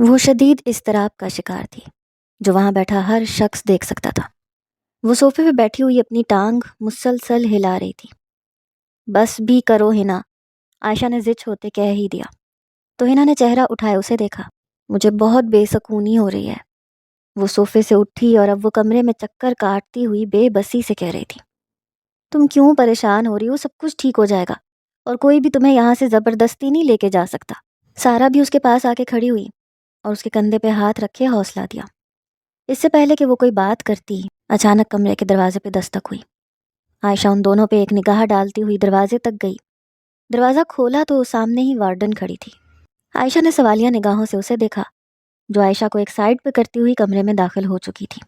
وہ شدید اضطراب کا شکار تھی جو وہاں بیٹھا ہر شخص دیکھ سکتا تھا۔ وہ صوفے پہ بیٹھی ہوئی اپنی ٹانگ مسلسل ہلا رہی تھی۔ بس بھی کرو ہنا، عائشہ نے زچ ہوتے کہہ ہی دیا تو ہنا نے چہرہ اٹھائے اسے دیکھا۔ مجھے بہت بے سکونی ہو رہی ہے۔ وہ صوفے سے اٹھی اور اب وہ کمرے میں چکر کاٹتی ہوئی بے بسی سے کہہ رہی تھی، تم کیوں پریشان ہو رہی ہو؟ سب کچھ ٹھیک ہو جائے گا اور کوئی بھی تمہیں یہاں سے زبردستی نہیں لے کے جا سکتا۔ سارا بھی اس کے پاس آ کے کھڑی ہوئی اور اس کے کندھے پہ ہاتھ رکھ کے حوصلہ دیا۔ اس سے پہلے کہ وہ کوئی بات کرتی، اچانک کمرے کے دروازے پہ دستک ہوئی۔ عائشہ ان دونوں پہ ایک نگاہ ڈالتی ہوئی دروازے تک گئی۔ دروازہ کھولا تو سامنے ہی وارڈن کھڑی تھی۔ عائشہ نے سوالیہ نگاہوں سے اسے دیکھا جو عائشہ کو ایک سائڈ پہ کرتی ہوئی کمرے میں داخل ہو چکی تھی۔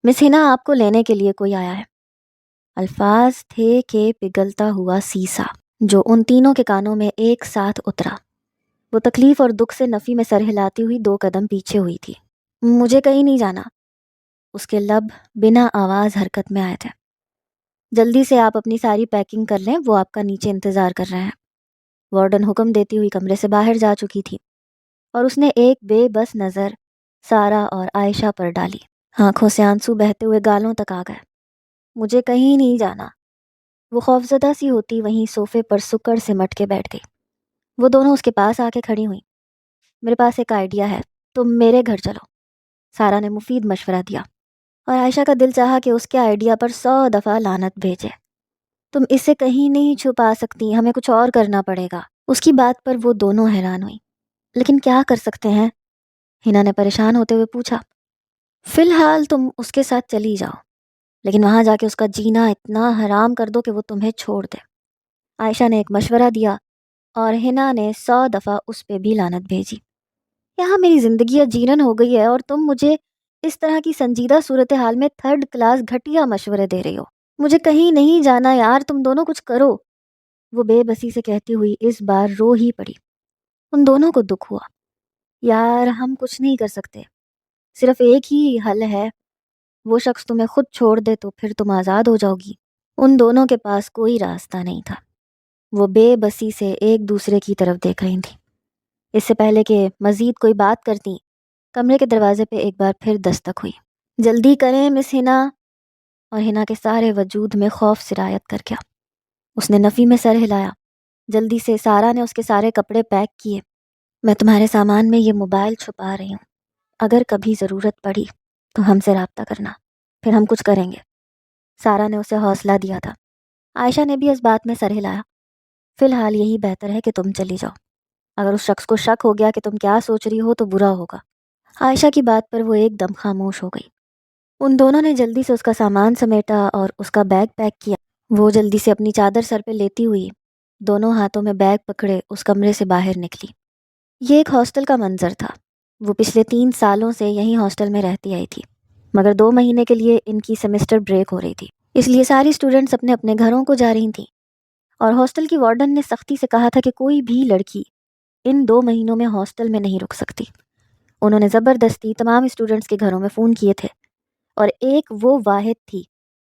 مس ہنا، آپ کو لینے کے لیے کوئی آیا ہے۔ الفاظ تھے کہ پگھلتا ہوا سیسا جو ان تینوں کے کانوں میں ایک ساتھ اترا۔ وہ تکلیف اور دکھ سے نفی میں سر ہلاتی ہوئی 2 قدم پیچھے ہوئی تھی۔ مجھے کہیں نہیں جانا۔ اس کے لب بنا آواز حرکت میں آئے تھے۔ جلدی سے آپ اپنی ساری پیکنگ کر لیں، وہ آپ کا نیچے انتظار کر رہے ہیں۔ وارڈن حکم دیتی ہوئی کمرے سے باہر جا چکی تھی اور اس نے ایک بے بس نظر سارا اور عائشہ پر ڈالی۔ آنکھوں سے آنسو بہتے ہوئے گالوں تک آ گئے۔ مجھے کہیں نہیں جانا۔ وہ خوفزدہ سی ہوتی وہیں صوفے پر سکڑ سمٹ کے بیٹھ گئی۔ وہ دونوں اس کے پاس آ کے کھڑی ہوئیں۔ میرے پاس ایک آئیڈیا ہے، تم میرے گھر چلو، سارا نے مفید مشورہ دیا اور عائشہ کا دل چاہا کہ اس کے آئیڈیا پر 100 دفعہ لعنت بھیجے۔ تم اسے کہیں نہیں چھپا سکتی، ہمیں کچھ اور کرنا پڑے گا۔ اس کی بات پر وہ دونوں حیران ہوئیں۔ لیکن کیا کر سکتے ہیں؟ ہنا نے پریشان ہوتے ہوئے پوچھا۔ فی الحال تم اس کے ساتھ چلی جاؤ، لیکن وہاں جا کے اس کا جینا اتنا حرام کر دو کہ وہ تمہیں چھوڑ دے۔ عائشہ نے ایک مشورہ دیا اور ہنا نے 100 دفعہ اس پہ بھی لعنت بھیجی۔ یہاں میری زندگی اجیرن ہو گئی ہے اور تم مجھے اس طرح کی سنجیدہ صورتحال میں 3rd کلاس گھٹیا مشورے دے رہی ہو۔ مجھے کہیں نہیں جانا یار، تم دونوں کچھ کرو۔ وہ بے بسی سے کہتی ہوئی اس بار رو ہی پڑی۔ ان دونوں کو دکھ ہوا۔ یار ہم کچھ نہیں کر سکتے، صرف ایک ہی حل ہے، وہ شخص تمہیں خود چھوڑ دے تو پھر تم آزاد ہو جاؤ گی۔ ان دونوں کے پاس کوئی راستہ نہیں تھا۔ وہ بے بسی سے ایک دوسرے کی طرف دیکھ رہی تھیں۔ اس سے پہلے کہ مزید کوئی بات کرتی، کمرے کے دروازے پہ ایک بار پھر دستک ہوئی۔ جلدی کریں مس ہنا، اور ہنا کے سارے وجود میں خوف سرایت کر گیا۔ اس نے نفی میں سر ہلایا۔ جلدی سے سارا نے اس کے سارے کپڑے پیک کیے۔ میں تمہارے سامان میں یہ موبائل چھپا رہی ہوں، اگر کبھی ضرورت پڑی تو ہم سے رابطہ کرنا، پھر ہم کچھ کریں گے۔ سارا نے اسے حوصلہ دیا تھا۔ عائشہ نے بھی اس بات میں سر ہلایا۔ فی الحال یہی بہتر ہے کہ تم چلی جاؤ، اگر اس شخص کو شک ہو گیا کہ تم کیا سوچ رہی ہو تو برا ہوگا۔ عائشہ کی بات پر وہ ایک دم خاموش ہو گئی۔ ان دونوں نے جلدی سے اس کا سامان سمیٹا اور اس کا بیگ پیک کیا۔ وہ جلدی سے اپنی چادر سر پہ لیتی ہوئی دونوں ہاتھوں میں بیگ پکڑے اس کمرے سے باہر نکلی۔ یہ ایک ہاسٹل کا منظر تھا۔ وہ پچھلے 3 سالوں سے یہیں ہاسٹل میں رہتی آئی تھی، مگر 2 مہینے کے لیے ان کی سیمسٹر بریک ہو رہی تھی، اس لیے ساری اسٹوڈنٹس اپنے اپنے گھروں کو جا رہی تھیں، اور ہاسٹل کی وارڈن نے سختی سے کہا تھا کہ کوئی بھی لڑکی ان 2 مہینوں میں ہاسٹل میں نہیں رک سکتی۔ انہوں نے زبردستی تمام اسٹوڈنٹس کے گھروں میں فون کیے تھے، اور ایک وہ واحد تھی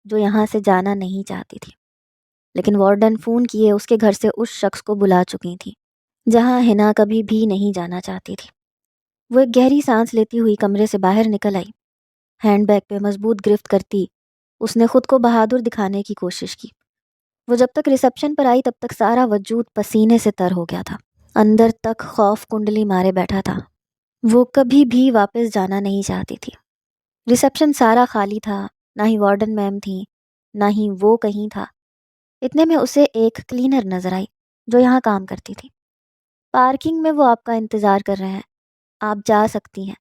جو یہاں سے جانا نہیں چاہتی تھی، لیکن وارڈن فون کیے اس کے گھر سے اس شخص کو بلا چکی تھی جہاں ہنا کبھی بھی نہیں جانا چاہتی تھی۔ وہ ایک گہری سانس لیتی ہوئی کمرے سے باہر نکل آئی۔ ہینڈ بیگ پہ مضبوط گرفت کرتی اس نے خود کو بہادر دکھانے کی کوشش کی۔ وہ جب تک ریسپشن پر آئی تب تک سارا وجود پسینے سے تر ہو گیا تھا، اندر تک خوف کنڈلی مارے بیٹھا تھا۔ وہ کبھی بھی واپس جانا نہیں چاہتی تھی۔ ریسپشن سارا خالی تھا، نہ ہی وارڈن میم تھی، نہ ہی وہ کہیں تھا۔ اتنے میں اسے ایک کلینر نظر آئی جو یہاں کام کرتی تھی۔ پارکنگ میں وہ آپ کا انتظار کر رہے ہیں، آپ جا سکتی ہیں،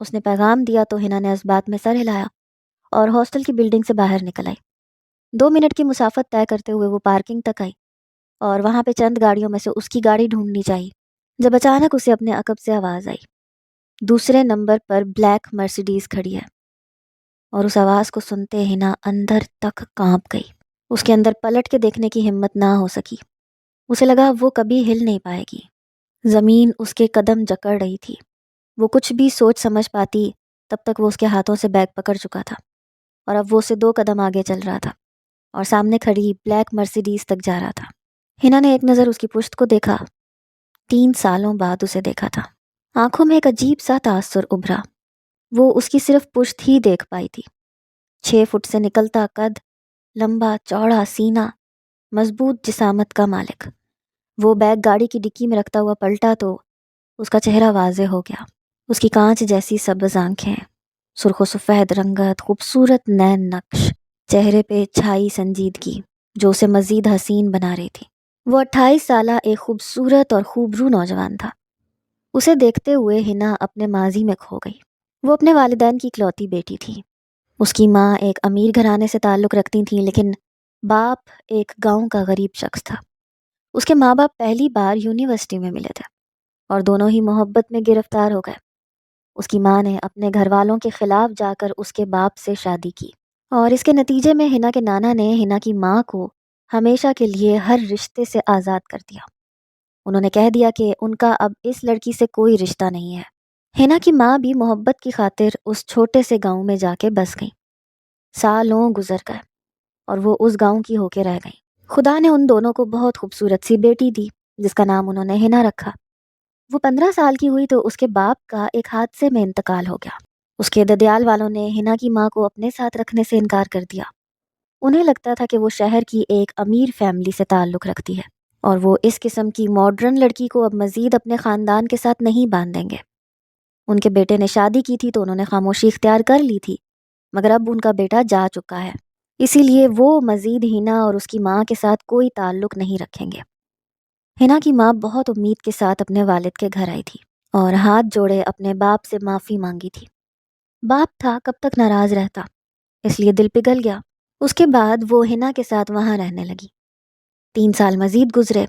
اس نے پیغام دیا تو ہنا نے اس بات میں سر ہلایا اور ہاسٹل کی بلڈنگ سے باہر نکل آئی۔ 2 منٹ کی مسافت طے کرتے ہوئے وہ پارکنگ تک آئی اور وہاں پہ چند گاڑیوں میں سے اس کی گاڑی ڈھونڈنی چاہیے، جب اچانک اسے اپنے عقب سے آواز آئی۔ دوسرے نمبر پر بلیک مرسیڈیز کھڑی ہے، اور اس آواز کو سنتے ہنا اندر تک کانپ گئی۔ اس کے اندر پلٹ کے دیکھنے کی ہمت نہ ہو سکی۔ اسے لگا وہ کبھی ہل نہیں پائے گی۔ زمین اس کے قدم جکڑ رہی تھی۔ وہ کچھ بھی سوچ سمجھ پاتی تب تک وہ اس کے ہاتھوں سے بیگ پکڑ چکا تھا، اور اب وہ اسے 2 قدم آگے چل رہا تھا اور سامنے کھڑی بلیک مرسیڈیز تک جا رہا تھا۔ ہنا نے ایک نظر اس کی پشت کو دیکھا۔ 3 سالوں بعد اسے دیکھا تھا۔ آنکھوں میں ایک عجیب سا تاثر ابھرا۔ وہ اس کی صرف پشت ہی دیکھ پائی تھی۔ 6 فٹ سے نکلتا قد، لمبا چوڑا سینہ، مضبوط جسامت کا مالک۔ وہ بیگ گاڑی کی ڈکی میں رکھتا ہوا پلٹا تو اس کا چہرہ واضح ہو گیا۔ اس کی کانچ جیسی سبز آنکھیں، سرخ و سفید رنگت، خوبصورت نین نقش، چہرے پہ چھائی سنجیدگی جو اسے مزید حسین بنا رہی تھی۔ وہ 28 سالہ ایک خوبصورت اور خوبرو نوجوان تھا۔ اسے دیکھتے ہوئے ہنا اپنے ماضی میں کھو گئی۔ وہ اپنے والدین کی اکلوتی بیٹی تھی۔ اس کی ماں ایک امیر گھرانے سے تعلق رکھتی تھیں، لیکن باپ ایک گاؤں کا غریب شخص تھا۔ اس کے ماں باپ پہلی بار یونیورسٹی میں ملے تھے اور دونوں ہی محبت میں گرفتار ہو گئے۔ اس کی ماں نے اپنے گھر والوں کے خلاف جا کر اس کے باپ سے شادی کی، اور اس کے نتیجے میں ہنا کے نانا نے ہنا کی ماں کو ہمیشہ کے لیے ہر رشتے سے آزاد کر دیا۔ انہوں نے کہہ دیا کہ ان کا اب اس لڑکی سے کوئی رشتہ نہیں ہے۔ ہنا کی ماں بھی محبت کی خاطر اس چھوٹے سے گاؤں میں جا کے بس گئی۔ سالوں گزر گئے اور وہ اس گاؤں کی ہو کے رہ گئی۔ خدا نے ان دونوں کو بہت خوبصورت سی بیٹی دی جس کا نام انہوں نے ہنا رکھا۔ وہ 15 سال کی ہوئی تو اس کے باپ کا ایک حادثے میں انتقال ہو گیا۔ اس کے ددیال والوں نے ہنا کی ماں کو اپنے ساتھ رکھنے سے انکار کر دیا۔ انہیں لگتا تھا کہ وہ شہر کی ایک امیر فیملی سے تعلق رکھتی ہے اور وہ اس قسم کی ماڈرن لڑکی کو اب مزید اپنے خاندان کے ساتھ نہیں باندھ دیں گے۔ ان کے بیٹے نے شادی کی تھی تو انہوں نے خاموشی اختیار کر لی تھی، مگر اب ان کا بیٹا جا چکا ہے، اسی لیے وہ مزید ہنا اور اس کی ماں کے ساتھ کوئی تعلق نہیں رکھیں گے۔ ہنا کی ماں بہت امید کے ساتھ اپنے والد کے گھر آئی تھی اور ہاتھ جوڑے اپنے باپ سے معافی مانگی تھی۔ باپ تھا کب تک ناراض رہتا، اس لیے دل پگھل گیا۔ اس کے بعد وہ ہنا کے ساتھ وہاں رہنے لگی۔ 3 سال مزید گزرے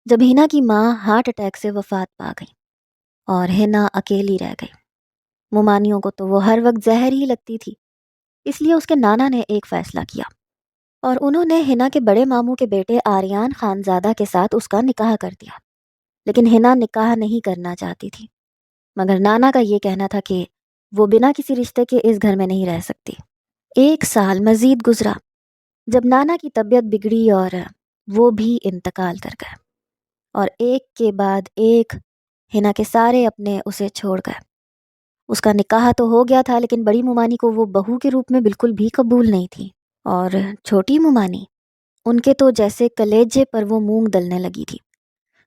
جب ہنا کی ماں ہارٹ اٹیک سے وفات پا گئی اور ہنا اکیلی رہ گئی۔ ممانیوں کو تو وہ ہر وقت زہر ہی لگتی تھی، اس لیے اس کے نانا نے ایک فیصلہ کیا اور انہوں نے ہنا کے بڑے ماموں کے بیٹے آریان خانزادہ کے ساتھ اس کا نکاح کر دیا۔ لیکن ہنا نکاح نہیں کرنا چاہتی تھی، مگر نانا کا یہ کہنا تھا کہ وہ بنا کسی رشتے کے اس گھر میں نہیں رہ سکتی۔ 1 سال مزید گزرا جب نانا کی طبیعت بگڑی اور وہ بھی انتقال کر گئے، اور ایک کے بعد ایک ہنا کے سارے اپنے اسے چھوڑ گئے۔ اس کا نکاح تو ہو گیا تھا لیکن بڑی ممانی کو وہ بہو کے روپ میں بالکل بھی قبول نہیں تھی، اور چھوٹی ممانی، ان کے تو جیسے کلیجے پر وہ مونگ دلنے لگی تھی۔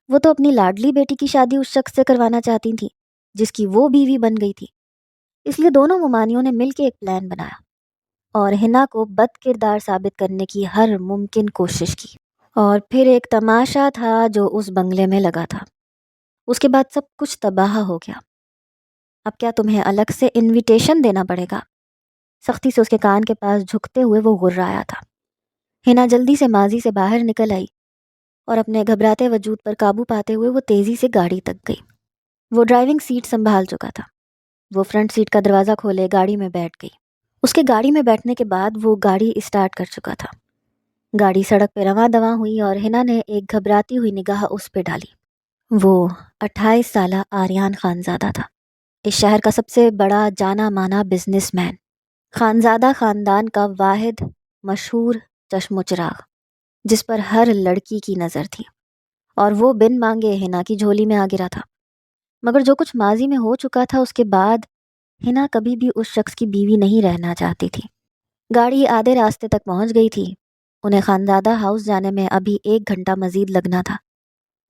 وہ تو اپنی لاڈلی بیٹی کی شادی اس شخص سے کروانا چاہتی تھی جس کی وہ بیوی بن گئی تھی۔ اس لیے دونوں ممانیوں نے مل کے ایک پلان بنایا اور ہنا کو بد کردار ثابت کرنے کی ہر ممکن کوشش کی۔ اور پھر ایک تماشا تھا جو اس بنگلے میں لگا تھا۔ اس کے بعد سب کچھ تباہ ہو گیا۔ اب کیا تمہیں الگ سے انویٹیشن دینا پڑے گا؟ سختی سے اس کے کان کے پاس جھکتے ہوئے وہ غرایا تھا۔ ہنا جلدی سے ماضی سے باہر نکل آئی اور اپنے گھبراتے وجود پر قابو پاتے ہوئے وہ تیزی سے گاڑی تک گئی۔ وہ ڈرائیونگ سیٹ سنبھال چکا تھا۔ وہ فرنٹ سیٹ کا دروازہ کھولے گاڑی میں بیٹھ گئی۔ اس کے گاڑی میں بیٹھنے کے بعد وہ گاڑی اسٹارٹ کر چکا تھا۔ گاڑی سڑک پہ رواں دواں ہوئی اور ہنا نے ایک گھبراتی ہوئی نگاہ اس پہ ڈالی۔ وہ 28 سالہ آریان خانزادہ تھا، اس شہر کا سب سے بڑا جانا مانا بزنس مین، خانزادہ خاندان کا واحد مشہور چشم و چراغ جس پر ہر لڑکی کی نظر تھی، اور وہ بن مانگے ہنا کی جھولی میں آ گرا تھا۔ مگر جو کچھ ماضی میں ہو چکا تھا اس کے بعد ہنا کبھی بھی اس شخص کی بیوی نہیں رہنا چاہتی تھی۔ گاڑی آدھے راستے تک پہنچ گئی تھی۔ انہیں خانزادہ ہاؤس جانے میں ابھی 1 گھنٹہ مزید لگنا تھا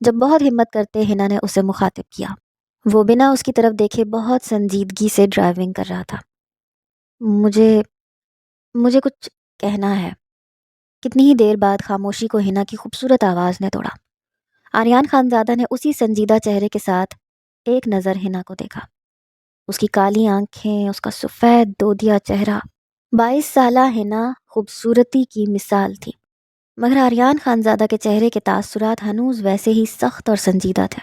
جب بہت ہمت کرتے ہنا نے اسے مخاطب کیا۔ وہ بنا اس کی طرف دیکھے بہت سنجیدگی سے ڈرائیونگ کر رہا تھا۔ مجھے کچھ کہنا ہے۔ کتنی ہی دیر بعد خاموشی کو ہنا کی خوبصورت آواز نے توڑا۔ آریان خانزادہ نے اسی سنجیدہ چہرے کے ساتھ ایک نظر ہنا کو دیکھا۔ اس کی کالی آنکھیں، اس کا سفید دودیا چہرہ، 22 سالہ ہنا خوبصورتی کی مثال تھی، مگر آریان خانزادہ کے چہرے کے تاثرات ہنوز ویسے ہی سخت اور سنجیدہ تھے۔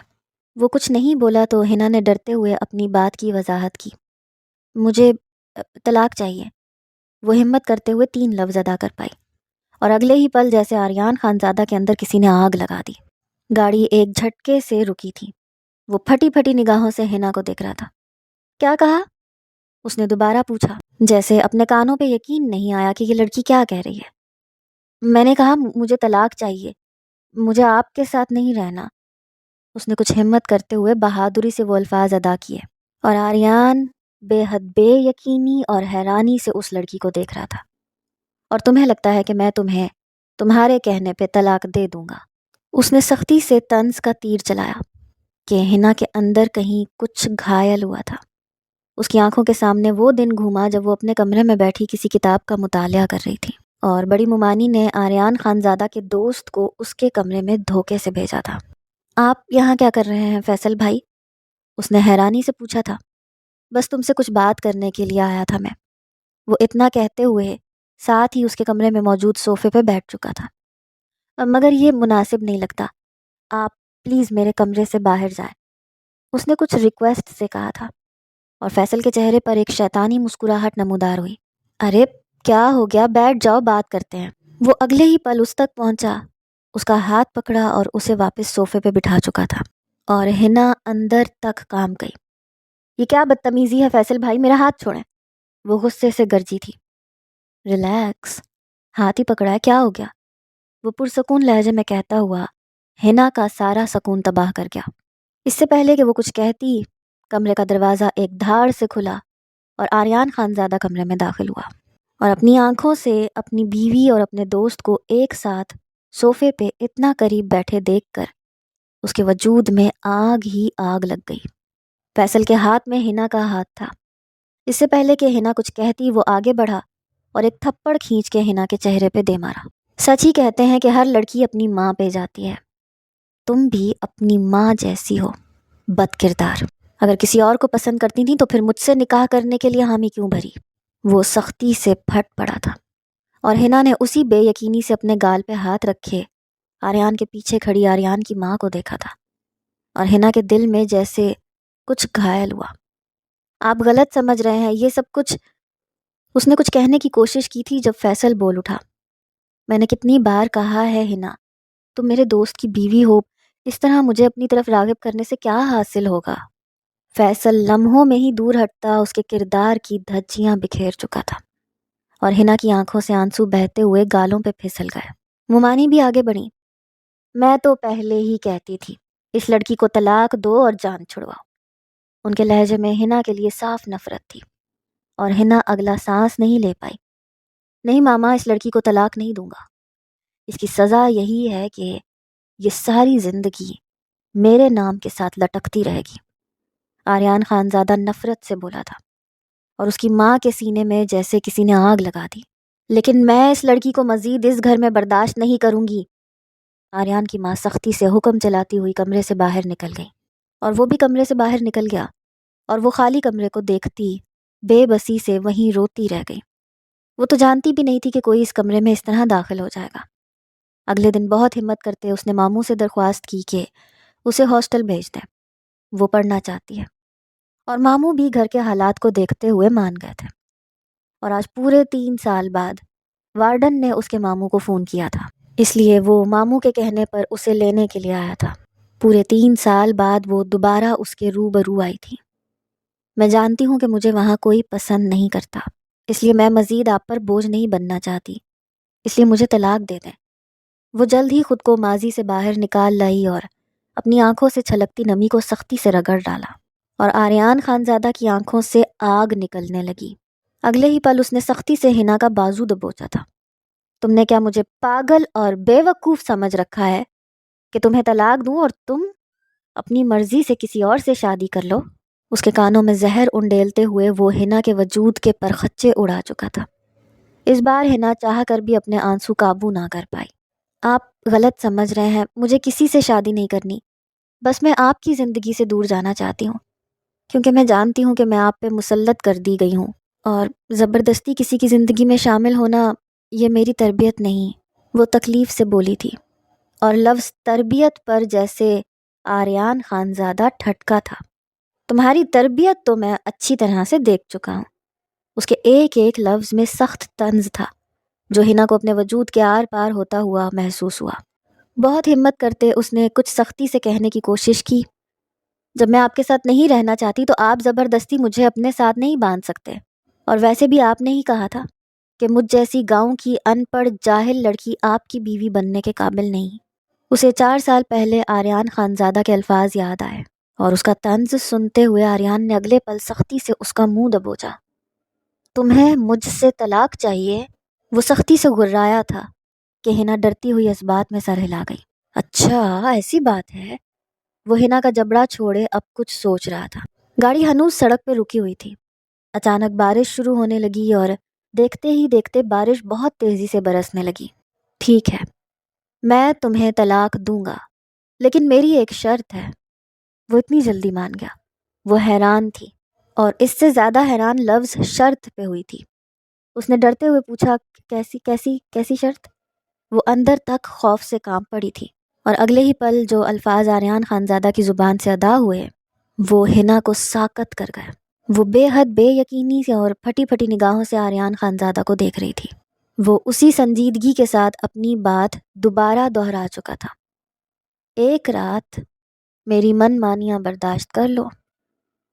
وہ کچھ نہیں بولا تو ہنا نے ڈرتے ہوئے اپنی بات کی وضاحت کی۔ مجھے طلاق چاہیے، وہ ہمت کرتے ہوئے 3 لفظ ادا کر پائی، اور اگلے ہی پل جیسے آریان خانزادہ کے اندر کسی نے آگ لگا دی۔ گاڑی ایک جھٹکے سے رکی تھی۔ وہ پھٹی پھٹی نگاہوں سے ہنا کو دیکھ رہا تھا۔ کیا کہا؟ اس نے دوبارہ پوچھا، جیسے اپنے کانوں پہ یقین نہیں آیا کہ یہ لڑکی کیا کہہ رہی ہے۔ میں نے کہا مجھے طلاق چاہیے، مجھے آپ کے ساتھ نہیں رہنا۔ اس نے کچھ ہمت کرتے ہوئے بہادری سے وہ الفاظ ادا کیے، اور آریان بے حد بے یقینی اور حیرانی سے اس لڑکی کو دیکھ رہا تھا۔ اور تمہیں لگتا ہے کہ میں تمہیں تمہارے کہنے پہ طلاق دے دوں گا؟ اس نے سختی سے طنز کا تیر چلایا کہ حنا کے اندر کہیں کچھ گھائل ہوا تھا۔ اس کی آنکھوں کے سامنے وہ دن گھوما جب وہ اپنے کمرے میں بیٹھی کسی کتاب کا مطالعہ کر رہی تھی، اور بڑی ممانی نے آریان خانزادہ کے دوست کو اس کے کمرے میں دھوکے سے بھیجا تھا۔ آپ یہاں کیا کر رہے ہیں فیصل بھائی؟ اس نے حیرانی سے پوچھا تھا۔ بس تم سے کچھ بات کرنے کے لیے آیا تھا میں، وہ اتنا کہتے ہوئے ساتھ ہی اس کے کمرے میں موجود صوفے پہ بیٹھ چکا تھا۔ مگر یہ مناسب نہیں لگتا، آپ پلیز میرے کمرے سے باہر جائیں، اس نے کچھ ریکویسٹ سے کہا تھا، اور فیصل کے چہرے پر ایک شیطانی مسکراہٹ نمودار ہوئی۔ ارے کیا ہو گیا، بیٹھ جاؤ، بات کرتے ہیں۔ وہ اگلے ہی پل اس تک پہنچا، اس کا ہاتھ پکڑا اور اسے واپس صوفے پہ بٹھا چکا تھا، اور حنا اندر تک کام گئی۔ یہ کیا بدتمیزی ہے فیصل بھائی، میرا ہاتھ چھوڑیں، وہ غصے سے گرجی تھی۔ ریلیکس، ہاتھ ہی پکڑا ہے، کیا ہو گیا؟ وہ پرسکون لہجے میں کہتا ہوا حنا کا سارا سکون تباہ کر گیا۔ اس سے پہلے کہ وہ کچھ کہتی، کمرے کا دروازہ ایک دھاڑ سے کھلا اور آریان خانزادہ کمرے میں داخل ہوا، اور اپنی آنکھوں سے اپنی بیوی اور اپنے دوست کو ایک ساتھ صوفے پہ اتنا قریب بیٹھے دیکھ کر اس کے وجود میں آگ ہی آگ لگ گئی۔ فیصل کے ہاتھ میں حنا کا ہاتھ تھا۔ اس سے پہلے کہ حنا کچھ کہتی، وہ آگے بڑھا اور ایک تھپڑ کھینچ کے حنا کے چہرے پہ دے مارا۔ سچ ہی کہتے ہیں کہ ہر لڑکی اپنی ماں پہ جاتی ہے، تم بھی اپنی ماں جیسی ہو، بد کردار۔ اگر کسی اور کو پسند کرتی تھی تو پھر مجھ سے نکاح کرنے کے لیے حامی کیوں بھری؟ وہ سختی سے پھٹ پڑا تھا، اور حنا نے اسی بے یقینی سے اپنے گال پہ ہاتھ رکھے آریان کے پیچھے کھڑی آریان کی ماں کو دیکھا تھا، اور حنا کے دل میں جیسے کچھ گھائل ہوا۔ آپ غلط سمجھ رہے ہیں، یہ سب کچھ، اس نے کچھ کہنے کی کوشش کی تھی جب فیصل بول اٹھا۔ میں نے کتنی بار کہا ہے حنا، تم میرے دوست کی بیوی ہو، اس طرح مجھے اپنی طرف راغب کرنے سے کیا حاصل ہوگا؟ فیصل لمحوں میں ہی دور ہٹتا اس کے کردار کی دھجیاں بکھیر چکا تھا، اور حنا کی آنکھوں سے آنسو بہتے ہوئے گالوں پہ پھسل گئے۔ ممانی بھی آگے بڑھی۔ میں تو پہلے ہی کہتی تھی، اس لڑکی کو طلاق دو اور جان چھڑواؤ۔ ان کے لہجے میں حنا کے لیے صاف نفرت تھی، اور حنا اگلا سانس نہیں لے پائی۔ نہیں ماما، اس لڑکی کو طلاق نہیں دوں گا، اس کی سزا یہی ہے کہ یہ ساری زندگی میرے نام کے ساتھ لٹکتی رہے گی۔ آریان خانزادہ نفرت سے بولا تھا، اور اس کی ماں کے سینے میں جیسے کسی نے آگ لگا دی۔ لیکن میں اس لڑکی کو مزید اس گھر میں برداشت نہیں کروں گی۔ آریان کی ماں سختی سے حکم چلاتی ہوئی کمرے سے باہر نکل گئی، اور وہ بھی کمرے سے باہر نکل گیا، اور وہ خالی کمرے کو دیکھتی بے بسی سے وہیں روتی رہ گئی۔ وہ تو جانتی بھی نہیں تھی کہ کوئی اس کمرے میں اس طرح داخل ہو جائے گا۔ اگلے دن بہت ہمت کرتے اس نے ماموں سے درخواست کی کہ اسے ہاسٹل بھیج دیں، وہ پڑھنا چاہتی ہے، اور ماموں بھی گھر کے حالات کو دیکھتے ہوئے مان گئے تھے۔ اور آج پورے 3 سال بعد وارڈن نے اس کے ماموں کو فون کیا تھا، اس لیے وہ ماموں کے کہنے پر اسے لینے کے لیے آیا تھا۔ پورے 3 سال بعد وہ دوبارہ اس کے روبرو آئی تھی۔ میں جانتی ہوں کہ مجھے وہاں کوئی پسند نہیں کرتا، اس لیے میں مزید آپ پر بوجھ نہیں بننا چاہتی، اس لیے مجھے طلاق دے دیں۔ وہ جلد ہی خود کو ماضی سے باہر نکال لائی اور اپنی آنکھوں سے چھلکتی نمی کو سختی سے رگڑ ڈالا، اور آریان خانزادہ کی آنکھوں سے آگ نکلنے لگی۔ اگلے ہی پل اس نے سختی سے حنا کا بازو دبوچا تھا۔ تم نے کیا مجھے پاگل اور بے وقوف سمجھ رکھا ہے کہ تمہیں طلاق دوں اور تم اپنی مرضی سے کسی اور سے شادی کر لو؟ اس کے کانوں میں زہر انڈیلتے ہوئے وہ حنا کے وجود کے پرخچے اڑا چکا تھا۔ اس بار حنا چاہ کر بھی اپنے آنسو قابو نہ کر پائی۔ آپ غلط سمجھ رہے ہیں، مجھے کسی سے شادی نہیں کرنی، بس میں آپ کی زندگی سے دور جانا چاہتی ہوں، کیونکہ میں جانتی ہوں کہ میں آپ پہ مسلط کر دی گئی ہوں، اور زبردستی کسی کی زندگی میں شامل ہونا یہ میری تربیت نہیں، وہ تکلیف سے بولی تھی، اور لفظ تربیت پر جیسے آریان خانزادہ ٹھٹکا تھا۔ تمہاری تربیت تو میں اچھی طرح سے دیکھ چکا ہوں۔ اس کے ایک ایک لفظ میں سخت طنز تھا، جو حنا کو اپنے وجود کے آر پار ہوتا ہوا محسوس ہوا۔ بہت ہمت کرتے اس نے کچھ سختی سے کہنے کی کوشش کی، جب میں آپ کے ساتھ نہیں رہنا چاہتی تو آپ زبردستی مجھے اپنے ساتھ نہیں باندھ سکتے، اور ویسے بھی آپ نے ہی کہا تھا کہ مجھ جیسی گاؤں کی ان پڑھ جاہل لڑکی آپ کی بیوی بننے کے قابل نہیں۔ اسے 4 سال پہلے آریان خانزادہ کے الفاظ یاد آئے اور اس کا طنز سنتے ہوئے آریان نے اگلے پل سختی سے اس کا منہ دبوچا۔ تمہیں مجھ سے طلاق چاہیے؟ وہ سختی سے گھرایا تھا کہ ہنا ڈرتی ہوئی اس بات میں سر ہلا گئی۔ اچھا ایسی بات ہے؟ وہ ہنا کا جبڑا چھوڑے اب کچھ سوچ رہا تھا۔ گاڑی ہنوز سڑک پہ رکی ہوئی تھی۔ اچانک بارش شروع ہونے لگی اور دیکھتے ہی دیکھتے بارش بہت تیزی سے برسنے لگی۔ ٹھیک ہے، میں تمہیں طلاق دوں گا، لیکن میری ایک شرط ہے۔ وہ اتنی جلدی مان گیا۔ وہ حیران تھی اور اس سے زیادہ حیران لفظ شرط پہ ہوئی تھی۔ اس نے ڈرتے ہوئے پوچھا، کیسی شرط؟ وہ اندر تک خوف سے کانپ پڑی تھی اور اگلے ہی پل جو الفاظ آریان خانزادہ کی زبان سے ادا ہوئے وہ ہنا کو ساکت کر گئے۔ وہ بے حد بے یقینی سے اور پھٹی پھٹی نگاہوں سے آریان خانزادہ کو دیکھ رہی تھی۔ وہ اسی سنجیدگی کے ساتھ اپنی بات دوبارہ دہرا چکا تھا۔ ایک رات میری من مانیاں برداشت کر لو،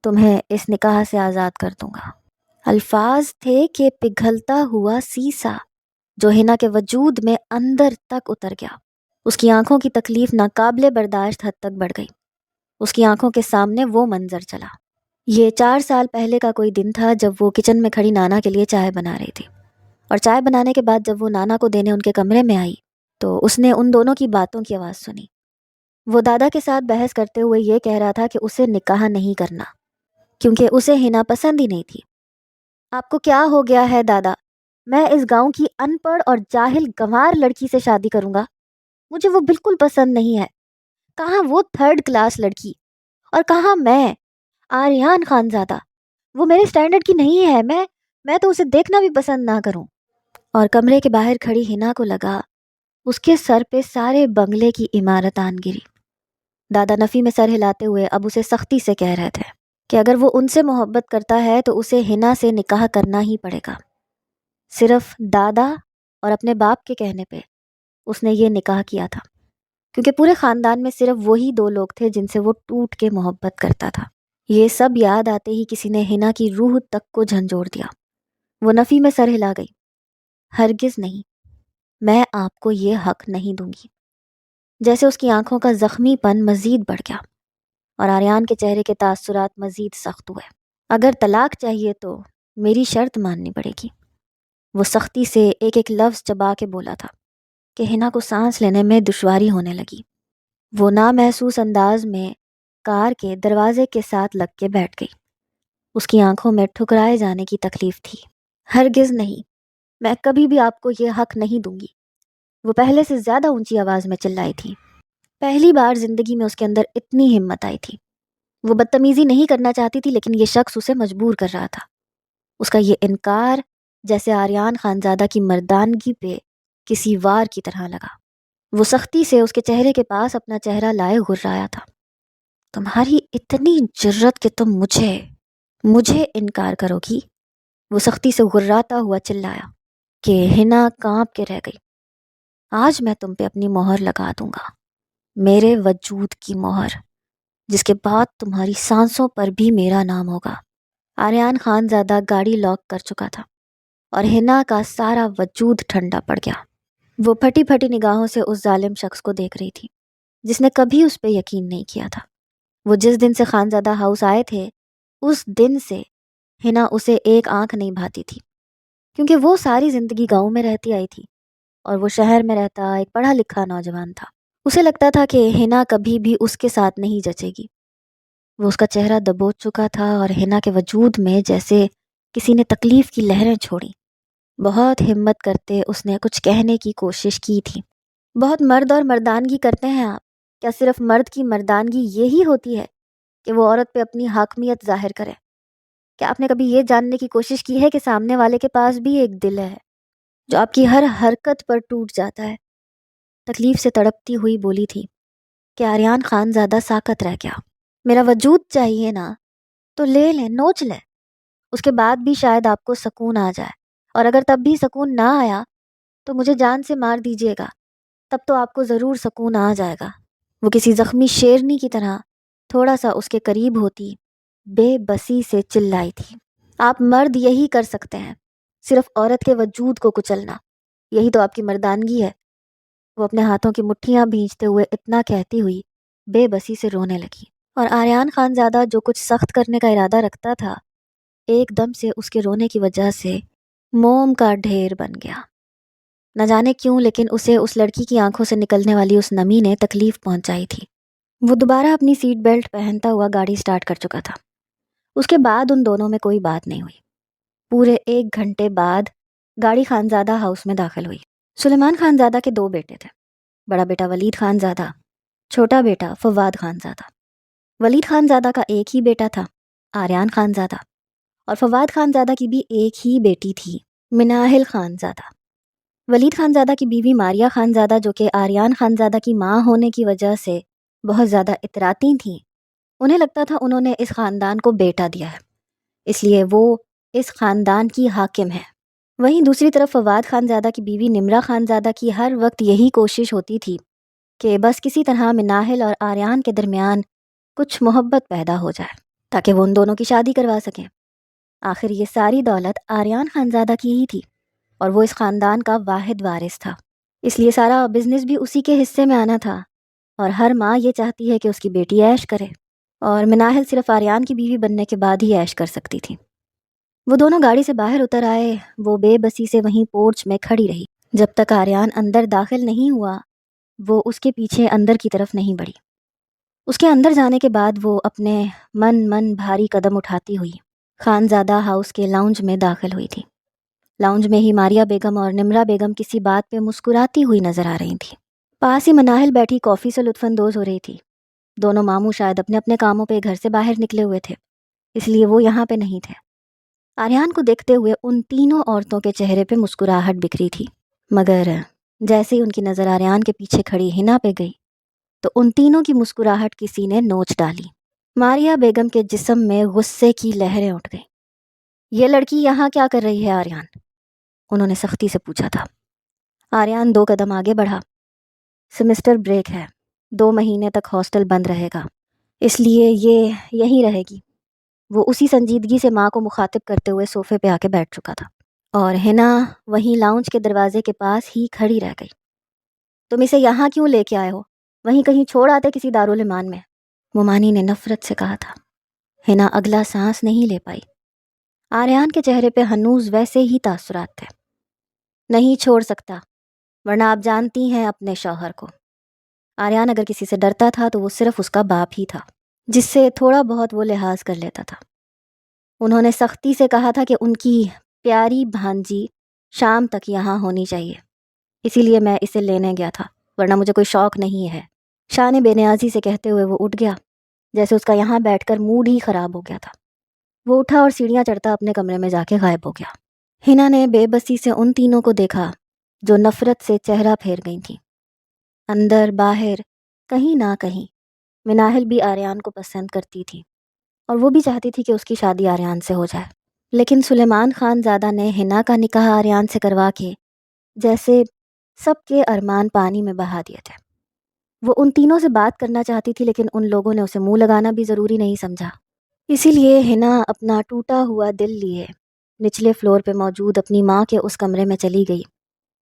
تمہیں اس نکاح سے آزاد کر دوں گا۔ الفاظ تھے کہ پگھلتا ہوا سیسا جو ہنا کے وجود میں اندر تک اتر گیا۔ اس کی آنکھوں کی تکلیف ناقابل برداشت حد تک بڑھ گئی۔ اس کی آنکھوں کے سامنے وہ منظر چلا۔ یہ 4 سال پہلے کا کوئی دن تھا جب وہ کچن میں کھڑی نانا کے لیے چائے بنا رہی تھی، اور چائے بنانے کے بعد جب وہ نانا کو دینے ان کے کمرے میں آئی تو اس نے ان دونوں کی باتوں کی آواز سنی۔ وہ دادا کے ساتھ بحث کرتے ہوئے یہ کہہ رہا تھا کہ اسے نکاح نہیں کرنا کیونکہ اسے ہنا پسند ہی نہیں تھی۔ آپ کو کیا ہو گیا ہے دادا؟ میں اس گاؤں کی ان پڑھ اور جاہل گنوار لڑکی سے شادی کروں گا؟ مجھے وہ بالکل پسند نہیں ہے۔ کہاں وہ 3rd کلاس لڑکی اور کہاں میں آریان خانزادہ؟ وہ میرے سٹینڈرڈ کی نہیں ہے۔ میں تو اسے دیکھنا بھی پسند نہ کروں۔ اور کمرے کے باہر کھڑی ہنا کو لگا اس کے سر پہ سارے بنگلے کی عمارت آن گری۔ دادا نفی میں سر ہلاتے ہوئے اب اسے سختی سے کہہ رہے تھے کہ اگر وہ ان سے محبت کرتا ہے تو اسے ہنا سے نکاح کرنا ہی پڑے گا۔ صرف دادا اور اپنے باپ کے کہنے پہ اس نے یہ نکاح کیا تھا، کیونکہ پورے خاندان میں صرف وہی 2 لوگ تھے جن سے وہ ٹوٹ کے محبت کرتا تھا۔ یہ سب یاد آتے ہی کسی نے ہنا کی روح تک کو جھنجھوڑ دیا۔ وہ نفی میں سر ہلا گئی۔ ہرگز نہیں، میں آپ کو یہ حق نہیں دوں گی۔ جیسے اس کی آنکھوں کا زخمی پن مزید بڑھ گیا اور آریان کے چہرے کے تاثرات مزید سخت ہوئے۔ اگر طلاق چاہیے تو میری شرط ماننی پڑے گی۔ وہ سختی سے ایک ایک لفظ چبا کے بولا تھا کہ ہنا کو سانس لینے میں دشواری ہونے لگی۔ وہ نامحسوس انداز میں کار کے دروازے کے ساتھ لگ کے بیٹھ گئی۔ اس کی آنکھوں میں ٹھکرائے جانے کی تکلیف تھی۔ ہرگز نہیں، میں کبھی بھی آپ کو یہ حق نہیں دوں گی، وہ پہلے سے زیادہ اونچی آواز میں چلائی تھی۔ پہلی بار زندگی میں اس کے اندر اتنی ہمت آئی تھی۔ وہ بدتمیزی نہیں کرنا چاہتی تھی لیکن یہ شخص اسے مجبور کر رہا تھا۔ اس کا یہ انکار جیسے آریان خانزادہ کی مردانگی پہ کسی وار کی طرح لگا۔ وہ سختی سے اس کے چہرے کے پاس اپنا چہرہ لائے گھرایا تھا۔ تمہاری اتنی جرت کہ تم مجھے انکار کرو گی؟ وہ سختی سے گھراتا ہوا چلایا کہ ہنا کانپ کے رہ گئی۔ آج میں تم پہ اپنی مہر لگا دوں گا، میرے وجود کی مہر، جس کے بعد تمہاری سانسوں پر بھی میرا نام ہوگا۔ آریان خانزادہ گاڑی لاک کر چکا تھا اور ہنا کا سارا وجود ٹھنڈا پڑ گیا۔ وہ پھٹی پھٹی نگاہوں سے اس ظالم شخص کو دیکھ رہی تھی جس نے کبھی اس پہ یقین نہیں کیا تھا۔ وہ جس دن سے خانزادہ ہاؤس آئے تھے اس دن سے ہنا اسے ایک آنکھ نہیں بھاتی تھی، کیونکہ وہ ساری زندگی گاؤں میں رہتی آئی تھی اور وہ شہر میں رہتا ایک پڑھا لکھا نوجوان تھا۔ اسے لگتا تھا کہ ہنا کبھی بھی اس کے ساتھ نہیں جچے گی۔ وہ اس کا چہرہ دبوچ چکا تھا اور ہنا کے وجود میں جیسے کسی نے تکلیف کی لہریں چھوڑی۔ بہت ہمت کرتے اس نے کچھ کہنے کی کوشش کی تھی۔ بہت مرد اور مردانگی کرتے ہیں آپ۔ کیا صرف مرد کی مردانگی یہی ہوتی ہے کہ وہ عورت پہ اپنی حاکمیت ظاہر کرے؟ کیا آپ نے کبھی یہ جاننے کی کوشش کی ہے کہ سامنے والے کے پاس بھی ایک دل ہے جو آپ کی ہر حرکت پر ٹوٹ جاتا ہے؟ تکلیف سے تڑپتی ہوئی بولی تھی کہ آریان خانزادہ ساکت رہ گیا۔ میرا وجود چاہیے نا تو لے لیں، نوچ لیں، اس کے بعد بھی شاید آپ کو سکون آ جائے، اور اگر تب بھی سکون نہ آیا تو مجھے جان سے مار دیجیے گا، تب تو آپ کو ضرور سکون آ جائے گا۔ وہ کسی زخمی شیرنی کی طرح تھوڑا سا اس کے قریب ہوتی بے بسی سے چلائی تھی۔ آپ مرد یہی کر سکتے ہیں، صرف عورت کے وجود کو کچلنا، یہی تو آپ کی مردانگی ہے۔ وہ اپنے ہاتھوں کی مٹھیاں بھیجتے ہوئے اتنا کہتی ہوئی بے بسی سے رونے لگی، اور آریان خان زادہ جو کچھ سخت کرنے کا ارادہ رکھتا تھا ایک دم سے اس کے رونے کی وجہ سے موم کا ڈھیر بن گیا۔ نہ جانے کیوں لیکن اسے اس لڑکی کی آنکھوں سے نکلنے والی اس نمی نے تکلیف پہنچائی تھی۔ وہ دوبارہ اپنی سیٹ بیلٹ پہنتا ہوا گاڑی سٹارٹ کر چکا تھا۔ اس کے بعد ان دونوں میں کوئی بات نہیں ہوئی۔ پورے 1 گھنٹے بعد گاڑی خانزادہ ہاؤس میں داخل ہوئی۔ سلیمان خانزادہ کے 2 بیٹے تھے، بڑا بیٹا ولید خانزادہ، چھوٹا بیٹا فواد خانزادہ۔ ولید خانزادہ کا ایک ہی بیٹا تھا، آریان خانزادہ، اور فواد خانزادہ کی بھی ایک ہی بیٹی تھی، مناہل خانزادہ۔ ولید خانزادہ کی بیوی ماریہ خانزادہ جو کہ آریان خانزادہ کی ماں ہونے کی وجہ سے بہت زیادہ اتراتی تھیں، انہیں لگتا تھا انہوں نے اس خاندان کو بیٹا دیا ہے، اس لیے وہ اس خاندان کی حاکم ہے۔ وہیں دوسری طرف فواد خانزادہ کی بیوی نمرہ خانزادہ کی ہر وقت یہی کوشش ہوتی تھی کہ بس کسی طرح مناہل اور آریان کے درمیان کچھ محبت پیدا ہو جائے تاکہ وہ ان دونوں کی شادی کروا سکیں۔ آخر یہ ساری دولت آریان خانزادہ کی ہی تھی اور وہ اس خاندان کا واحد وارث تھا، اس لیے سارا بزنس بھی اسی کے حصے میں آنا تھا، اور ہر ماں یہ چاہتی ہے کہ اس کی بیٹی عیش کرے، اور مناہل صرف آریان کی بیوی بننے کے بعد ہی عیش کر سکتی تھی۔ وہ دونوں گاڑی سے باہر اتر آئے۔ وہ بے بسی سے وہیں پورچ میں کھڑی رہی جب تک آریان اندر داخل نہیں ہوا۔ وہ اس کے پیچھے اندر کی طرف نہیں بڑھی۔ اس کے اندر جانے کے بعد وہ اپنے من بھاری قدم اٹھاتی ہوئی خانزادہ ہاؤس کے لاؤنج میں داخل ہوئی تھی۔ لاؤنج میں ہی ماریہ بیگم اور نمرہ بیگم کسی بات پہ مسکراتی ہوئی نظر آ رہی تھی۔ پاس ہی مناہل بیٹھی کافی سے لطف اندوز ہو رہی تھی۔ دونوں ماموں شاید اپنے اپنے کاموں پہ گھر سے باہر نکلے ہوئے تھے، اس لیے وہ یہاں پہ نہیں تھے۔ آریان کو دیکھتے ہوئے ان تینوں عورتوں کے چہرے پہ مسکراہٹ بکھری تھی، مگر جیسے ہی ان کی نظر آریان کے پیچھے کھڑی حنا پہ گئی تو ان تینوں کی مسکراہٹ کسی نے نوچ ڈالی۔ ماریہ بیگم کے جسم میں غصے کی لہریں اٹھ گئیں۔ یہ لڑکی یہاں کیا کر رہی ہے آریان؟ انہوں نے سختی سے پوچھا تھا۔ آریان 2 قدم آگے بڑھا۔ سیمسٹر بریک ہے، 2 مہینے تک ہاسٹل بند رہے گا، اس لیے یہ یہیں رہے گی۔ وہ اسی سنجیدگی سے ماں کو مخاطب کرتے ہوئے صوفے پہ آ کے بیٹھ چکا تھا، اور حنا وہیں لاؤنج کے دروازے کے پاس ہی کھڑی رہ گئی۔ تم اسے یہاں کیوں لے کے آئے ہو؟ وہیں کہیں چھوڑ آتے کسی دارالایمان میں، ممانی نے نفرت سے کہا تھا۔ حنا اگلا سانس نہیں لے پائی۔ آریان کے چہرے پہ ہنوز ویسے ہی تاثرات تھے۔ نہیں چھوڑ سکتا، ورنہ آپ جانتی ہیں اپنے شوہر کو۔ آریان اگر کسی سے ڈرتا تھا تو وہ صرف اس کا باپ ہی تھا، جس سے تھوڑا بہت وہ لحاظ کر لیتا تھا۔ انہوں نے سختی سے کہا تھا کہ ان کی پیاری بھانجی شام تک یہاں ہونی چاہیے، اسی لیے میں اسے لینے گیا تھا، ورنہ مجھے کوئی شوق نہیں ہے۔ شاہ نے بے نیازی سے کہتے ہوئے وہ اٹھ گیا، جیسے اس کا یہاں بیٹھ کر موڈ ہی خراب ہو گیا تھا۔ وہ اٹھا اور سیڑھیاں چڑھتا اپنے کمرے میں جا کے غائب ہو گیا۔ حنا نے بے بسی سے ان تینوں کو دیکھا جو نفرت سے چہرہ پھیر گئی تھیں۔ اندر باہر کہیں نہ کہیں مناہل بھی آریان کو پسند کرتی تھی، اور وہ بھی چاہتی تھی کہ اس کی شادی آریان سے ہو جائے، لیکن سلیمان خان زادہ نے حنا کا نکاح آریان سے کروا کے جیسے سب کے ارمان پانی میں بہا دیے تھے۔ وہ ان تینوں سے بات کرنا چاہتی تھی، لیکن ان لوگوں نے اسے منہ لگانا بھی ضروری نہیں سمجھا، اسی لیے حنا اپنا ٹوٹا ہوا دل لیے نچلے فلور پہ موجود اپنی ماں کے اس کمرے میں چلی گئی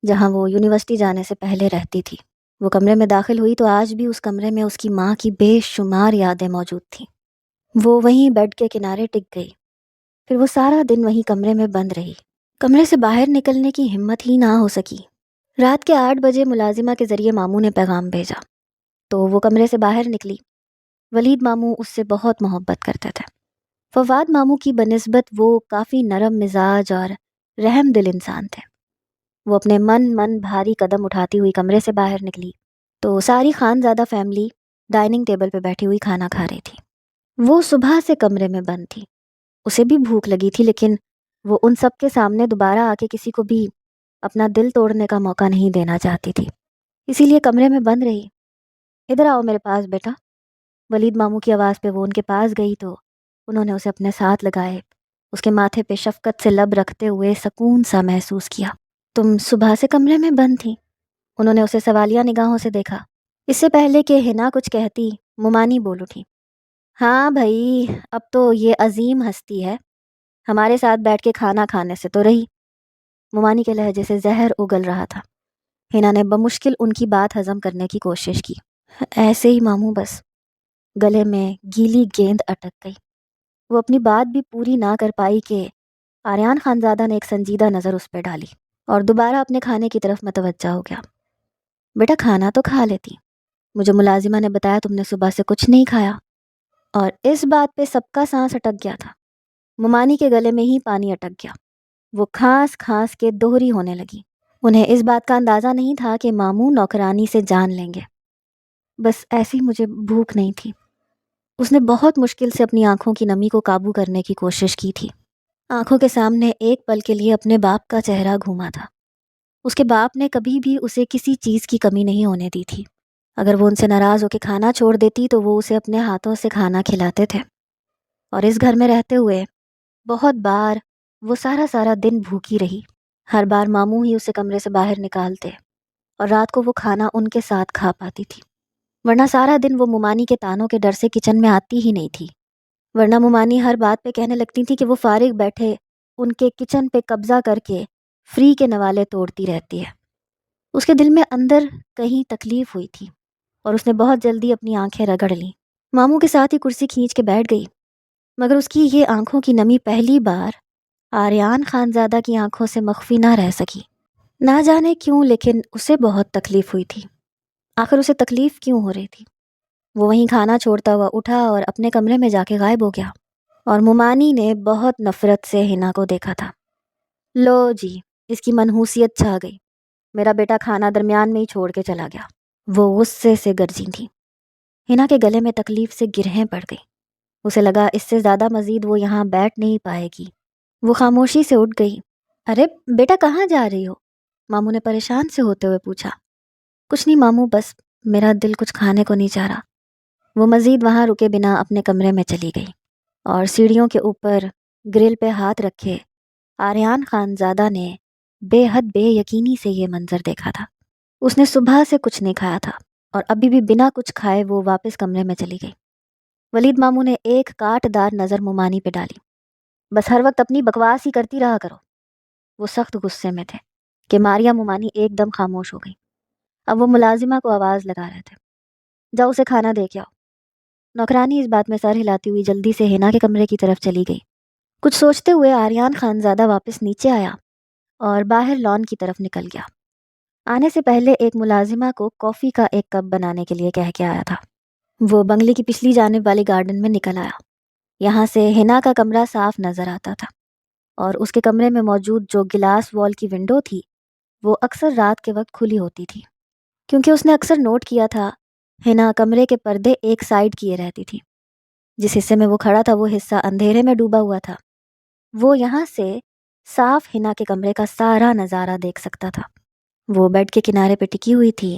جہاں وہ یونیورسٹی جانے سے پہلے رہتی تھی۔ وہ کمرے میں داخل ہوئی تو آج بھی اس کمرے میں اس کی ماں کی بے شمار یادیں موجود تھیں۔ وہ وہیں بیڈ کے کنارے ٹک گئی، پھر وہ سارا دن وہیں کمرے میں بند رہی۔ کمرے سے باہر نکلنے کی ہمت ہی نہ ہو سکی۔ رات کے 8 بجے ملازمہ کے ذریعے ماموں نے پیغام بھیجا تو وہ کمرے سے باہر نکلی۔ ولید ماموں اس سے بہت محبت کرتے تھے۔ فواد ماموں کی بنسبت وہ کافی نرم مزاج اور رحم دل انسان تھے۔ وہ اپنے من بھاری قدم اٹھاتی ہوئی کمرے سے باہر نکلی تو ساری خانزادہ فیملی ڈائننگ ٹیبل پہ بیٹھی ہوئی کھانا کھا رہی تھی۔ وہ صبح سے کمرے میں بند تھی، اسے بھی بھوک لگی تھی، لیکن وہ ان سب کے سامنے دوبارہ آ کے کسی کو بھی اپنا دل توڑنے کا موقع نہیں دینا چاہتی تھی، اسی لیے کمرے میں بند رہی۔ ادھر آؤ میرے پاس بیٹا۔ ولید ماموں کی آواز پہ وہ ان کے پاس گئی تو انہوں نے اسے اپنے ساتھ لگائے، اس کے ماتھے پہ شفقت سے لب رکھتے ہوئے سکون سا محسوس کیا۔ تم صبح سے کمرے میں بند تھی؟ انہوں نے اسے سوالیہ نگاہوں سے دیکھا۔ اس سے پہلے کہ حنا کچھ کہتی، ممانی بول اٹھی۔ ہاں بھائی، اب تو یہ عظیم ہستی ہے، ہمارے ساتھ بیٹھ کے کھانا کھانے سے تو رہی۔ ممانی کے لہجے سے زہر اگل رہا تھا۔ ہنا نے بمشکل ان کی بات ہضم کرنے کی کوشش کی۔ ایسے ہی ماموں، بس گلے میں گیلی گیند اٹک گئی۔ وہ اپنی بات بھی پوری نہ کر پائی کہ آریان خانزادہ نے ایک سنجیدہ نظر اس پہ ڈالی اور دوبارہ اپنے کھانے کی طرف متوجہ ہو گیا۔ بیٹا کھانا تو کھا لیتی، مجھے ملازمہ نے بتایا تم نے صبح سے کچھ نہیں کھایا۔ اور اس بات پہ سب کا سانس اٹک گیا تھا۔ ممانی کے گلے میں ہی پانی اٹک گیا۔ وہ کھانس کھانس کے دوہری ہونے لگی۔ انہیں اس بات کا اندازہ نہیں تھا کہ ماموں نوکرانی سے جان لیں گے۔ بس ایسی مجھے بھوک نہیں تھی۔ اس نے بہت مشکل سے اپنی آنکھوں کی نمی کو قابو کرنے کی کوشش کی تھی۔ آنکھوں کے سامنے ایک پل کے لیے اپنے باپ کا چہرہ گھوما تھا۔ اس کے باپ نے کبھی بھی اسے کسی چیز کی کمی نہیں ہونے دی تھی۔ اگر وہ ان سے ناراض ہو کے کھانا چھوڑ دیتی تو وہ اسے اپنے ہاتھوں سے کھانا کھلاتے تھے۔ اور اس گھر میں رہتے ہوئے بہت بار وہ سارا دن بھوکی رہی۔ ہر بار ماموں ہی اسے کمرے سے باہر نکالتے اور رات کو وہ کھانا ان کے ساتھ کھا پاتی تھی، ورنہ سارا دن وہ ممانی کے تانوں کے ڈر سے کچن میں آتی ہی نہیں تھی۔ ورنہ ممانی ہر بات پہ کہنے لگتی تھی کہ وہ فارغ بیٹھے ان کے کچن پہ قبضہ کر کے فری کے نوالے توڑتی رہتی ہے۔ اس کے دل میں اندر کہیں تکلیف ہوئی تھی اور اس نے بہت جلدی اپنی آنکھیں رگڑ لیں۔ ماموں کے ساتھ ہی کرسی کھینچ کے بیٹھ گئی، مگر اس کی یہ آنکھوں کی نمی پہلی بار آریان خانزادہ کی آنکھوں سے مخفی نہ رہ سکی۔ نہ جانے کیوں، لیکن اسے بہت تکلیف ہوئی تھی۔ آخر اسے تکلیف کیوں ہو رہی تھی؟ وہ وہیں کھانا چھوڑتا ہوا اٹھا اور اپنے کمرے میں جا کے غائب ہو گیا، اور ممانی نے بہت نفرت سے ہنا کو دیکھا تھا۔ لو جی، اس کی منحوسیت چھا گئی، میرا بیٹا کھانا درمیان میں ہی چھوڑ کے چلا گیا۔ وہ غصے سے گرجی تھی۔ ہنا کے گلے میں تکلیف سے گرہیں پڑ گئی۔ اسے لگا اس سے زیادہ مزید وہ یہاں بیٹھ نہیں پائے گی۔ وہ خاموشی سے اٹھ گئی۔ ارے بیٹا کہاں جا رہی ہو؟ ماموں نے پریشان سے ہوتے ہوئے پوچھا۔ کچھ نہیں ماموں، بس میرا دل کچھ کھانے کو نہیں چاہ رہا۔ وہ مزید وہاں رکے بنا اپنے کمرے میں چلی گئی اور سیڑھیوں کے اوپر گرل پہ ہاتھ رکھے آریان خانزادہ نے بے حد بے یقینی سے یہ منظر دیکھا تھا۔ اس نے صبح سے کچھ نہیں کھایا تھا اور ابھی بھی بنا کچھ کھائے وہ واپس کمرے میں چلی گئی۔ ولید ماموں نے ایک کاٹ دار نظر ممانی پہ ڈالی۔ بس ہر وقت اپنی بکواس ہی کرتی رہا کرو۔ وہ سخت غصے میں تھے کہ ماریا ممانی ایک دم خاموش ہو گئی۔ اب وہ ملازمہ کو آواز لگا رہے تھے، جاؤ اسے کھانا دے کے آؤ۔ نوکرانی اس بات میں سر ہلاتی ہوئی جلدی سے ہنا کے کمرے کی طرف چلی گئی۔ کچھ سوچتے ہوئے آریان خانزادہ واپس نیچے آیا اور باہر لان کی طرف نکل گیا۔ آنے سے پہلے ایک ملازمہ کو کافی کا ایک کپ بنانے کے لیے کہہ کے آیا تھا۔ وہ بنگلے کی پچھلی جانب والی گارڈن میں نکل آیا۔ یہاں سے ہنا کا کمرہ صاف نظر آتا تھا اور اس کے کمرے میں موجود جو گلاس وال کی ونڈو تھی وہ اکثر رات کے وقت کھلی ہوتی تھی، کیونکہ اس نے اکثر نوٹ کیا تھا ہنا کمرے کے پردے ایک سائڈ کیے رہتی تھی۔ جس حصے میں وہ کھڑا تھا وہ حصہ اندھیرے میں ڈوبا ہوا تھا۔ وہ یہاں سے صاف ہنا کے کمرے کا سارا نظارہ دیکھ سکتا تھا۔ وہ بیڈ کے کنارے پہ ٹکی ہوئی تھی،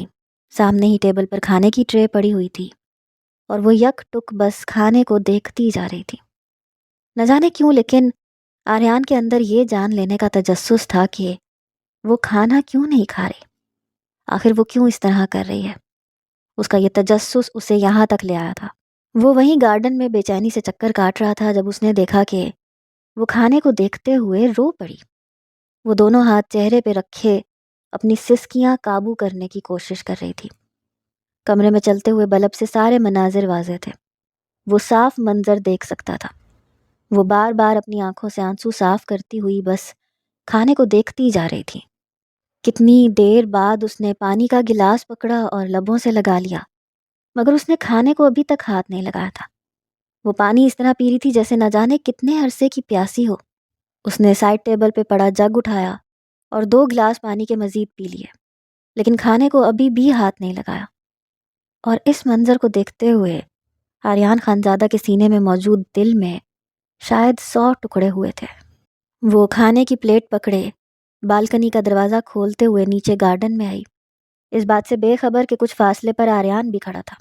سامنے ہی ٹیبل پر کھانے کی ٹرے پڑی ہوئی تھی اور وہ یک ٹک بس کھانے کو دیکھتی جا رہی تھی۔ نہ جانے کیوں، لیکن آریان کے اندر یہ جان لینے کا تجسس تھا کہ وہ کھانا کیوں نہیں کھا رہی، آخر وہ کیوں اس طرح کر رہی ہے۔ اس کا یہ تجسس اسے یہاں تک لے آیا تھا۔ وہ وہیں گارڈن میں بے چینی سے چکر کاٹ رہا تھا جب اس نے دیکھا کہ وہ کھانے کو دیکھتے ہوئے رو پڑی۔ وہ دونوں ہاتھ چہرے پہ رکھے اپنی سسکیاں قابو کرنے کی کوشش کر رہی تھی۔ کمرے میں چلتے ہوئے بلب سے سارے مناظر واضح تھے۔ وہ صاف منظر دیکھ سکتا تھا۔ وہ بار بار اپنی آنکھوں سے آنسو صاف کرتی ہوئی بس کھانے کو دیکھتی جا رہی تھی۔ کتنی دیر بعد اس نے پانی کا گلاس پکڑا اور لبوں سے لگا لیا، مگر اس نے کھانے کو ابھی تک ہاتھ نہیں لگایا تھا۔ وہ پانی اس طرح پی رہی تھی جیسے نہ جانے کتنے عرصے کی پیاسی ہو۔ اس نے سائڈ ٹیبل پہ پڑا جگ اٹھایا اور 2 گلاس پانی کے مزید پی لیے، لیکن کھانے کو ابھی بھی ہاتھ نہیں لگایا۔ اور اس منظر کو دیکھتے ہوئے آریان خانزادہ کے سینے میں موجود دل میں شاید 100 ٹکڑے ہوئے تھے۔ وہ کھانے کی پلیٹ پکڑے بالکنی کا دروازہ کھولتے ہوئے نیچے گارڈن میں آئی، اس بات سے بے خبر کہ کچھ فاصلے پر آریان بھی کھڑا تھا۔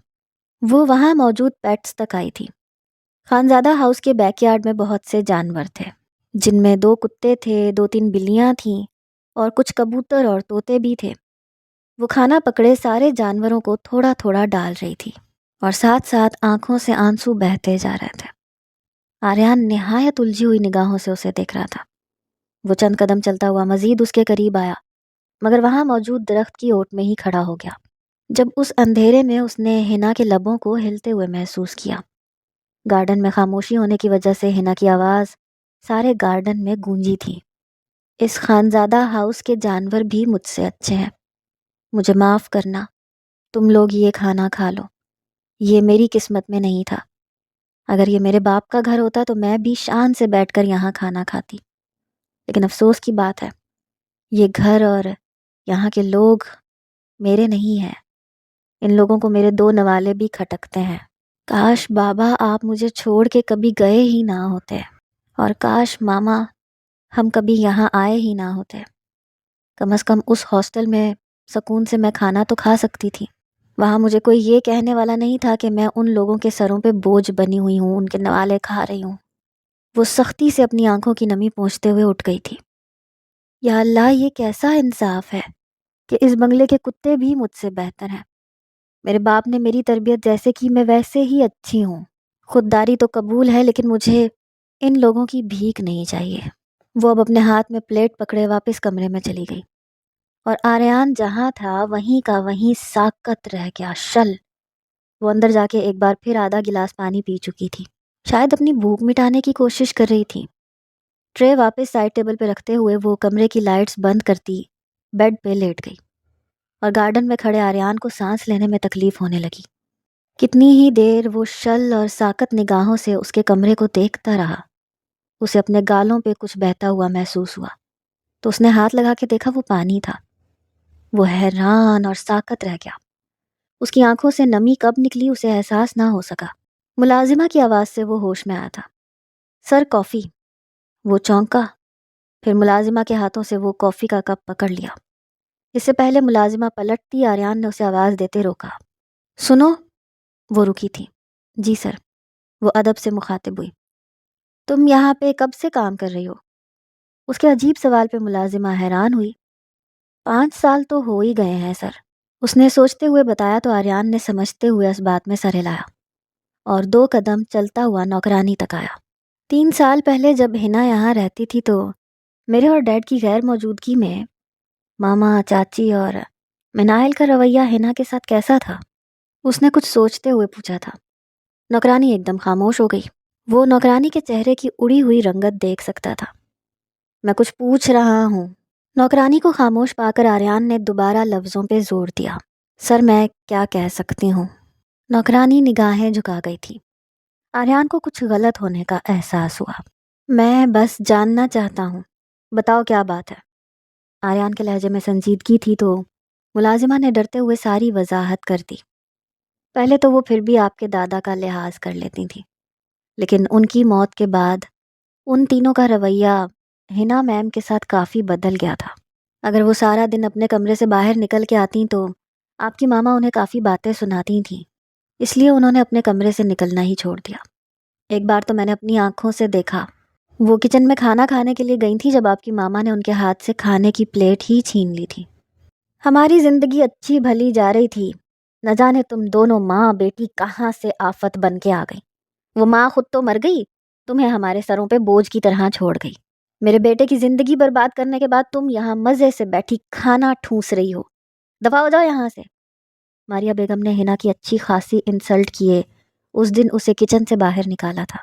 وہ وہاں موجود پیٹس تک آئی تھی۔ خانزادہ ہاؤس کے بیک یارڈ میں بہت سے جانور تھے، جن میں 2 کتے تھے، 2-3 بلیاں تھیں اور کچھ کبوتر اور طوطے بھی تھے۔ وہ کھانا پکڑے سارے جانوروں کو تھوڑا تھوڑا ڈال رہی تھی اور ساتھ ساتھ آنکھوں سے آنسو بہتے جا رہے تھے۔ آریان نہایت الجھی ہوئی نگاہوں سے اسے دیکھ رہا تھا۔ وہ چند قدم چلتا ہوا مزید اس کے قریب آیا مگر وہاں موجود درخت کی اوٹ میں ہی کھڑا ہو گیا۔ جب اس اندھیرے میں اس نے حنا کے لبوں کو ہلتے ہوئے محسوس کیا۔ گارڈن میں خاموشی ہونے کی وجہ سے حنا کی آواز سارے گارڈن میں گونجی تھی۔ اس خانزادہ ہاؤس کے جانور بھی مجھ سے اچھے ہیں، مجھے معاف کرنا، تم لوگ یہ کھانا کھا لو، یہ میری قسمت میں نہیں تھا۔ اگر یہ میرے باپ کا گھر ہوتا تو میں بھی شان سے بیٹھ کر یہاں کھانا کھاتی، لیکن افسوس کی بات ہے یہ گھر اور یہاں کے لوگ میرے نہیں ہیں۔ ان لوگوں کو میرے 2 نوالے بھی کھٹکتے ہیں۔ کاش بابا آپ مجھے چھوڑ کے کبھی گئے ہی نہ ہوتے، اور کاش ماما ہم کبھی یہاں آئے ہی نہ ہوتے۔ کم از کم اس ہاسٹل میں سکون سے میں کھانا تو کھا سکتی تھی۔ وہاں مجھے کوئی یہ کہنے والا نہیں تھا کہ میں ان لوگوں کے سروں پہ بوجھ بنی ہوئی ہوں، ان کے نوالے کھا رہی ہوں۔ وہ سختی سے اپنی آنکھوں کی نمی پونچھتے ہوئے اٹھ گئی تھی۔ یا اللہ، یہ کیسا انصاف ہے کہ اس بنگلے کے کتے بھی مجھ سے بہتر ہیں۔ میرے باپ نے میری تربیت جیسے کی میں ویسے ہی اچھی ہوں۔ خودداری تو قبول ہے، لیکن مجھے ان لوگوں کی بھیک نہیں چاہیے۔ وہ اب اپنے ہاتھ میں پلیٹ پکڑے واپس کمرے میں چلی گئی، اور آریان جہاں تھا وہیں کا وہیں ساکت رہ گیا شل۔ وہ اندر جا کے ایک بار پھر آدھا گلاس پانی پی چکی تھی، شاید اپنی بھوک مٹانے کی کوشش کر رہی تھی۔ ٹرے واپس سائڈ ٹیبل پہ رکھتے ہوئے وہ کمرے کی لائٹس بند کرتی بیڈ پہ لیٹ گئی، اور گارڈن میں کھڑے آریان کو سانس لینے میں تکلیف ہونے لگی۔ کتنی ہی دیر وہ شل اور ساکت نگاہوں سے اس کے کمرے کو دیکھتا رہا۔ اسے اپنے گالوں پہ کچھ بہتا ہوا محسوس ہوا، تو اس نے ہاتھ لگا کے دیکھا وہ پانی تھا۔ وہ حیران اور ساکت رہ گیا۔ اس کی آنکھوں سے نمی کب نکلی اسے احساس نہ ہو سکا۔ ملازمہ کی آواز سے وہ ہوش میں آیا تھا۔ سر کافی۔ وہ چونکا، پھر ملازمہ کے ہاتھوں سے وہ کافی کا کپ پکڑ لیا۔ اس سے پہلے ملازمہ پلٹتی آریان نے اسے آواز دیتے روکا۔ سنو۔ وہ رکی تھی۔ جی سر، وہ ادب سے مخاطب ہوئی۔ تم یہاں پہ کب سے کام کر رہی ہو؟ اس کے عجیب سوال پہ ملازمہ حیران ہوئی۔ 5 سال تو ہو ہی گئے ہیں سر، اس نے سوچتے ہوئے بتایا تو آریان نے سمجھتے ہوئے اس بات میں سر ہلایا اور 2 قدم چلتا ہوا نوکرانی تک آیا۔ 3 سال پہلے جب حنا یہاں رہتی تھی تو میرے اور ڈیڈ کی غیر موجودگی میں ماما، چاچی اور منائل کا رویہ حنا کے ساتھ کیسا تھا؟ اس نے کچھ سوچتے ہوئے پوچھا تھا۔ نوکرانی ایک دم خاموش ہو گئی۔ وہ نوکرانی کے چہرے کی اڑی ہوئی رنگت دیکھ سکتا تھا۔ میں کچھ پوچھ رہا ہوں۔ نوکرانی کو خاموش پا کر آریان نے دوبارہ لفظوں پہ زور دیا۔ سر میں کیا کہہ سکتی ہوں؟ نوکرانی نگاہیں جھکا گئی تھی۔ آریان کو کچھ غلط ہونے کا احساس ہوا۔ میں بس جاننا چاہتا ہوں، بتاؤ کیا بات ہے؟ آریان کے لہجے میں سنجیدگی تھی تو ملازمہ نے ڈرتے ہوئے ساری وضاحت کر دی۔ پہلے تو وہ پھر بھی آپ کے دادا کا لحاظ کر لیتی تھی، لیکن ان کی موت کے بعد ان تینوں کا رویہ حنا میم کے ساتھ کافی بدل گیا تھا۔ اگر وہ سارا دن اپنے کمرے سے باہر نکل کے آتی تو آپ کی ماما انہیں کافی باتیں سناتی تھیں، اس لیے انہوں نے اپنے کمرے سے نکلنا ہی چھوڑ دیا۔ ایک بار تو میں نے اپنی آنکھوں سے دیکھا، وہ کچن میں کھانا کھانے کے لیے گئی تھی جب آپ کی ماما نے ان کے ہاتھ سے کھانے کی پلیٹ ہی چھین لی تھی۔ ہماری زندگی اچھی بھلی جا رہی تھی، نہ جانے تم دونوں ماں بیٹی کہاں سے آفت بن کے آ گئی۔ وہ ماں خود تو مر گئی، تمہیں ہمارے سروں پہ بوجھ کی طرح چھوڑ گئی۔ میرے بیٹے کی زندگی برباد کرنے کے بعد تم یہاں مزے سے بیٹھی کھانا ٹھوس رہی ہو۔ دفع ہو جاؤ یہاں سے۔ ماریا بیگم نے حنا کی اچھی خاصی انسلٹ کیے اس دن اسے کچن سے باہر نکالا تھا۔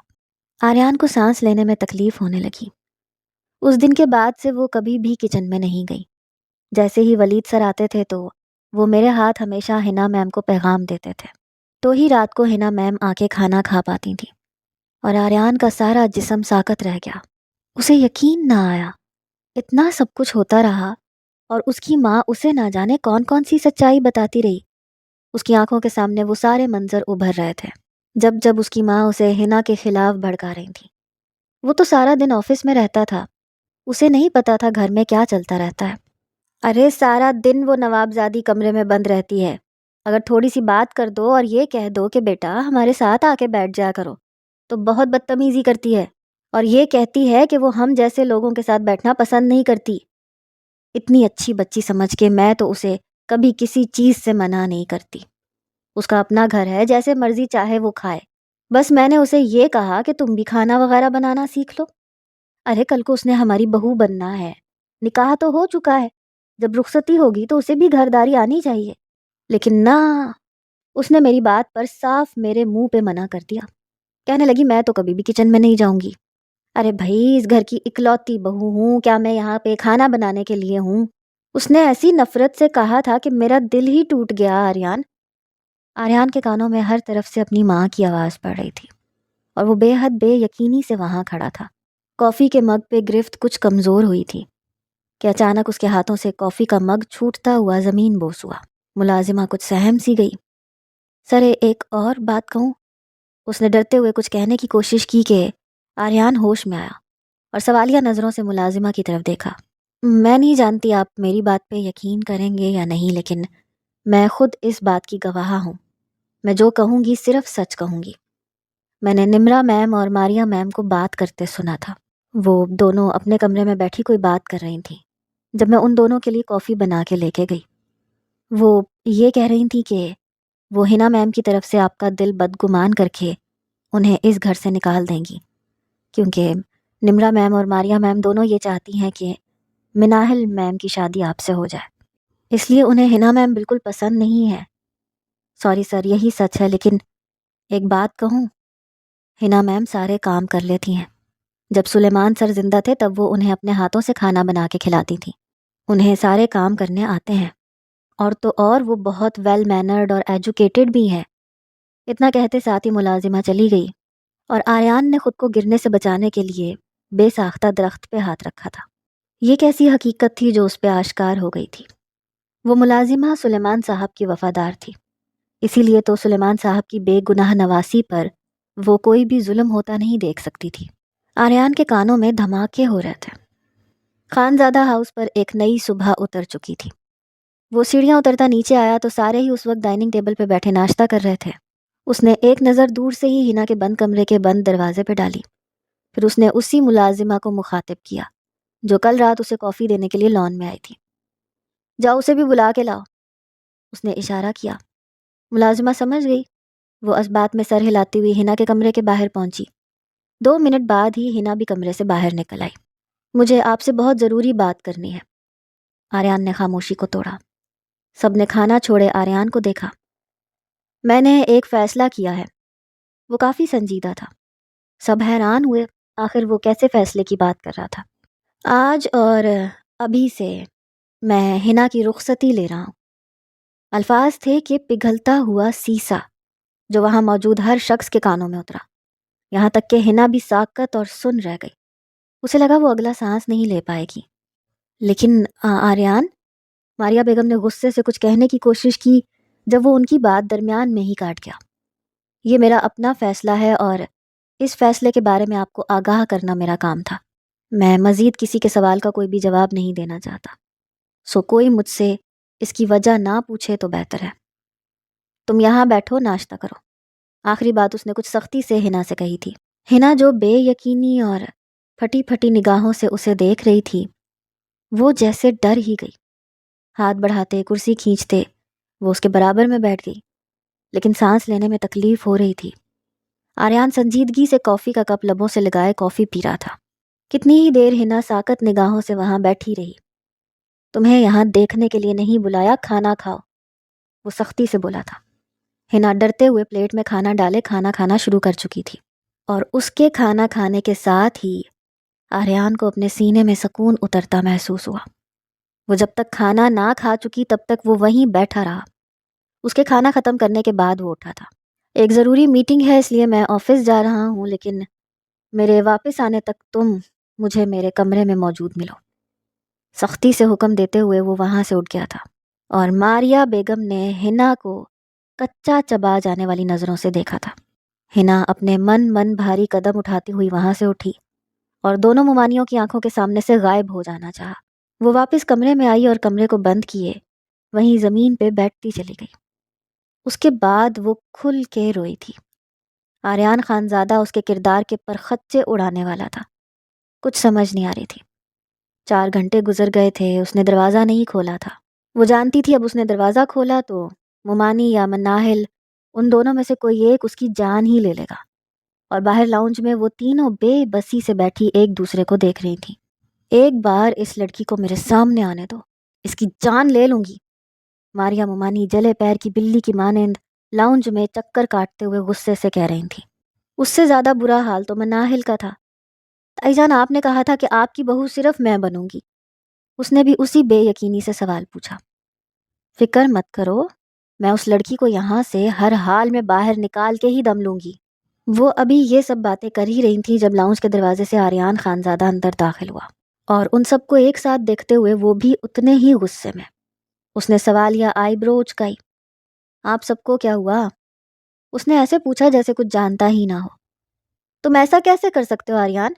آریان کو سانس لینے میں تکلیف ہونے لگی۔ اس دن کے بعد سے وہ کبھی بھی کچن میں نہیں گئی۔ جیسے ہی ولید سر آتے تھے تو وہ میرے ہاتھ ہمیشہ حنا میم کو پیغام دیتے تھے، تو ہی رات کو حنا میم آ کے کھانا کھا پاتی تھی، اور آریان کا سارا جسم ساکت رہ گیا۔ اسے یقین نہ آیا، اتنا سب کچھ ہوتا رہا اور اس کی ماں اسے نہ جانے کون کون سی سچائی بتاتی رہی۔ اس کی آنکھوں کے سامنے وہ سارے منظر ابھر رہے تھے جب جب اس کی ماں اسے حنا کے خلاف بھڑکا رہی تھی۔ وہ تو سارا دن آفس میں رہتا تھا، اسے نہیں پتا تھا گھر میں کیا چلتا رہتا ہے۔ ارے سارا دن وہ نوابزادی کمرے میں بند رہتی ہے، اگر تھوڑی سی بات کر دو اور یہ کہہ دو کہ بیٹا ہمارے ساتھ آ کے بیٹھ جایا کرو تو بہت بدتمیزی کرتی ہے، اور یہ کہتی ہے کہ وہ ہم جیسے لوگوں کے ساتھ بیٹھنا پسند نہیں کرتی۔ اتنی اچھی بچی سمجھ کے میں تو اسے کبھی کسی چیز سے منع نہیں کرتی۔ اس کا اپنا گھر ہے، جیسے مرضی چاہے وہ کھائے۔ بس میں نے اسے یہ کہا کہ تم بھی کھانا وغیرہ بنانا سیکھ لو۔ ارے کل کو اس نے ہماری بہو بننا ہے، نکاح تو ہو چکا ہے، جب رخصتی ہوگی تو اسے بھی گھرداری آنی چاہیے، لیکن نہ، اس نے میری بات پر صاف میرے منہ پہ منع کر دیا۔ کہنے لگی میں تو کبھی بھی کچن میں نہیں جاؤں گی۔ ارے بھائی، اس گھر کی اکلوتی بہو ہوں، کیا میں یہاں پہ کھانا بنانے کے لیے ہوں؟ اس نے ایسی نفرت سے کہا تھا کہ میرا دل ہی ٹوٹ گیا۔ آریان کے کانوں میں ہر طرف سے اپنی ماں کی آواز پڑ رہی تھی، اور وہ بے حد بے یقینی سے وہاں کھڑا تھا۔ کافی کے مگ پہ گرفت کچھ کمزور ہوئی تھی کہ اچانک اس کے ہاتھوں سے کافی کا مگ چھوٹتا ہوا زمین بوس ہوا۔ ملازمہ کچھ سہم سی گئی۔ سر ایک اور بات کہوں؟ اس نے ڈرتے ہوئے کچھ کہنے کی کوشش کی کہ آریان ہوش میں آیا اور سوالیہ نظروں سے ملازمہ کی طرف دیکھا۔ میں نہیں جانتی آپ میری بات پہ یقین کریں گے یا نہیں، لیکن میں خود اس بات کی گواہ ہوں۔ میں جو کہوں گی صرف سچ کہوں گی۔ میں نے نمرا میم اور ماریا میم کو بات کرتے سنا تھا۔ وہ دونوں اپنے کمرے میں بیٹھی کوئی بات کر رہی تھیں جب میں ان دونوں کے لیے کافی بنا کے لے کے گئی۔ وہ یہ کہہ رہی تھی کہ وہ حنا میم کی طرف سے آپ کا دل بدگمان کر کے انہیں اس گھر سے نکال دیں گی، کیونکہ نمرا میم اور ماریا میم دونوں یہ چاہتی ہیں کہ مناحل میم کی شادی آپ سے ہو جائے، اس لیے انہیں حنا میم بالکل پسند نہیں ہے۔ سوری سر، یہی سچ ہے، لیکن ایک بات کہوں، حنا میم سارے کام کر لیتی ہیں۔ جب سلیمان سر زندہ تھے تب وہ انہیں اپنے ہاتھوں سے کھانا بنا کے کھلاتی تھیں۔ انہیں سارے کام کرنے آتے ہیں، اور تو اور وہ بہت ویل مینرڈ اور ایجوکیٹڈ بھی ہیں۔ اتنا کہتے ساتھ ہی ملازمہ چلی گئی، اور آریان نے خود کو گرنے سے بچانے کے لیے بے ساختہ درخت پہ ہاتھ رکھا تھا۔ یہ کیسی حقیقت تھی جو اس پہ آشکار ہو گئی تھی؟ وہ ملازمہ سلیمان صاحب کی وفادار تھی، اسی لیے تو سلیمان صاحب کی بے گناہ نواسی پر وہ کوئی بھی ظلم ہوتا نہیں دیکھ سکتی تھی۔ آریان کے کانوں میں دھماکے ہو رہے تھے۔ خانزادہ ہاؤس پر ایک نئی صبح اتر چکی تھی۔ وہ سیڑھیاں اترتا نیچے آیا تو سارے ہی اس وقت ڈائننگ ٹیبل پہ بیٹھے ناشتہ کر رہے تھے۔ اس نے ایک نظر دور سے ہی حنا کے بند کمرے کے بند دروازے پہ ڈالی، پھر اس نے اسی ملازمہ کو مخاطب کیا جو کل رات اسے کافی دینے کے لیے لان میں آئی تھی۔ جاؤ اسے بھی بلا کے لاؤ، اس نے اشارہ کیا۔ ملازمہ سمجھ گئی۔ وہ اسبات میں سر ہلاتی ہوئی حنا کے کمرے کے باہر پہنچی۔ 2 منٹ بعد ہی حنا بھی کمرے سے باہر نکل آئی۔ مجھے آپ سے بہت ضروری بات کرنی ہے۔ آریان نے خاموشی کو توڑا۔ سب نے کھانا چھوڑے آریان کو دیکھا۔ میں نے ایک فیصلہ کیا ہے۔ وہ کافی سنجیدہ تھا۔ سب حیران ہوئے، آخر وہ کیسے فیصلے کی بات کر رہا تھا۔ آج اور ابھی سے میں حنا کی رخصتی لے رہا ہوں۔ الفاظ تھے کہ پگھلتا ہوا سیسا جو وہاں موجود ہر شخص کے کانوں میں اترا، یہاں تک کہ حنا بھی ساکت اور سن رہ گئی۔ اسے لگا وہ اگلا سانس نہیں لے پائے گی۔ لیکن آریان، ماریا بیگم نے غصے سے کچھ کہنے کی کوشش کی جب وہ ان کی بات درمیان میں ہی کاٹ گیا۔ یہ میرا اپنا فیصلہ ہے اور اس فیصلے کے بارے میں آپ کو آگاہ کرنا میرا کام تھا۔ میں مزید کسی کے سوال کا کوئی بھی جواب نہیں دینا چاہتا، سو کوئی مجھ سے اس کی وجہ نہ پوچھے تو بہتر ہے۔ تم یہاں بیٹھو، ناشتہ کرو۔ آخری بات اس نے کچھ سختی سے حنا سے کہی تھی۔ حنا جو بے یقینی اور پھٹی پھٹی نگاہوں سے اسے دیکھ رہی تھی، وہ جیسے ڈر ہی گئی۔ ہاتھ بڑھاتے، کرسی کھینچتے وہ اس کے برابر میں بیٹھ گئی، لیکن سانس لینے میں تکلیف ہو رہی تھی۔ آریان سنجیدگی سے کافی کا کپ لبوں سے لگائے کافی پی رہا تھا۔ کتنی ہی دیر حنا ساکت نگاہوں سے وہاں بیٹھی رہی۔ تمہیں یہاں دیکھنے کے لیے نہیں بلایا، کھانا کھاؤ، وہ سختی سے بولا تھا۔ حنا ڈرتے ہوئے پلیٹ میں کھانا ڈالے کھانا کھانا شروع کر چکی تھی، اور اس کے کھانا کھانے کے ساتھ ہی آریان کو اپنے سینے میں سکون اترتا محسوس ہوا۔ وہ جب تک کھانا نہ کھا چکی تب تک وہ وہیں بیٹھا رہا۔ اس کے کھانا ختم کرنے کے بعد وہ اٹھا تھا۔ ایک ضروری میٹنگ ہے، اس لیے میں آفس جا رہا ہوں، لیکن میرے واپس آنے تک تم مجھے میرے کمرے میں موجود ملو۔ سختی سے حکم دیتے ہوئے وہ وہاں سے اٹھ گیا تھا، اور ماریا بیگم نے حنا کو کچا چبا جانے والی نظروں سے دیکھا تھا۔ حنا اپنے من بھاری قدم اٹھاتی ہوئی وہاں سے اٹھی اور دونوں ممانیوں کی آنکھوں کے سامنے سے غائب ہو جانا چاہا۔ وہ واپس کمرے میں آئی اور کمرے کو بند کیے وہیں زمین پہ بیٹھتی چلی گئی۔ اس کے بعد وہ کھل کے روئی تھی۔ آریان خانزادہ اس کے کردار کے پرخچے اڑانے والا تھا۔ کچھ سمجھ نہیں آ رہی تھی۔ 4 گھنٹے گزر گئے تھے، اس نے دروازہ نہیں کھولا تھا۔ وہ جانتی تھی اب اس نے دروازہ کھولا تو ممانی یا مناحل، ان دونوں میں سے کوئی ایک اس کی جان ہی لے لے گا۔ اور باہر لاؤنج میں وہ تینوں بے بسی سے بیٹھی ایک دوسرے کو دیکھ رہی تھیں۔ ایک بار اس لڑکی کو میرے سامنے آنے دو، اس کی جان لے لوں گی، ماریا ممانی جلے پیر کی بلی کی مانند لاؤنج میں چکر کاٹتے ہوئے غصے سے کہہ رہی تھی۔ اس سے زیادہ برا حال تو مناہل کا تھا۔ تائی جان، آپ نے کہا تھا کہ آپ کی بہو صرف میں بنوں گی۔ اس نے بھی اسی بے یقینی سے سوال پوچھا۔ فکر مت کرو، میں اس لڑکی کو یہاں سے ہر حال میں باہر نکال کے ہی دم لوں گی۔ وہ ابھی یہ سب باتیں کر ہی رہی تھیں جب لاؤنج کے دروازے سے آریان خانزادہ اندر داخل ہوا، اور ان سب کو ایک ساتھ دیکھتے ہوئے وہ بھی اتنے ہی غصے میں۔ اس نے سوال یا آئی برو اچکائی۔ آپ سب کو کیا ہوا؟ اس نے ایسے پوچھا جیسے کچھ جانتا ہی نہ ہو۔ تم ایسا کیسے کر سکتے ہو آریان؟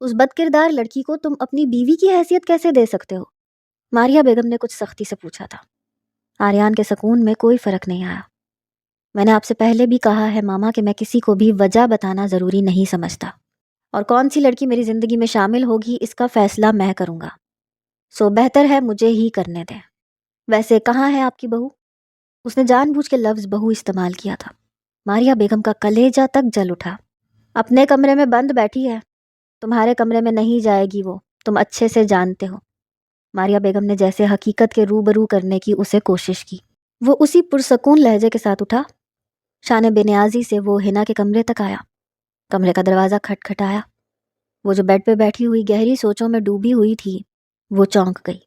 اس بد کردار لڑکی کو تم اپنی بیوی کی حیثیت کیسے دے سکتے ہو؟ ماریا بیگم نے کچھ سختی سے پوچھا تھا۔ آریان کے سکون میں کوئی فرق نہیں آیا۔ میں نے آپ سے پہلے بھی کہا ہے ماما کہ میں کسی کو بھی وجہ بتانا ضروری نہیں سمجھتا، اور کون سی لڑکی میری زندگی میں شامل ہوگی اس کا فیصلہ میں کروں گا، سو بہتر ہے مجھے ہی کرنے دیں۔ ویسے کہاں ہے آپ کی بہو؟ اس نے جان بوجھ کے لفظ بہو استعمال کیا تھا۔ ماریا بیگم کا کلیجہ تک جل اٹھا۔ اپنے کمرے میں بند بیٹھی ہے، تمہارے کمرے میں نہیں جائے گی وہ، تم اچھے سے جانتے ہو۔ ماریا بیگم نے جیسے حقیقت کے روبرو کرنے کی اسے کوشش کی۔ وہ اسی پرسکون لہجے کے ساتھ اٹھا۔ شان بے نیازی سے وہ ہنا کے کمرے تک آیا۔ کمرے کا دروازہ کھٹکھٹایا۔ وہ جو بیڈ پہ بیٹھی ہوئی گہری سوچوں میں ڈوبی ہوئی تھی، وہ چونک گئی۔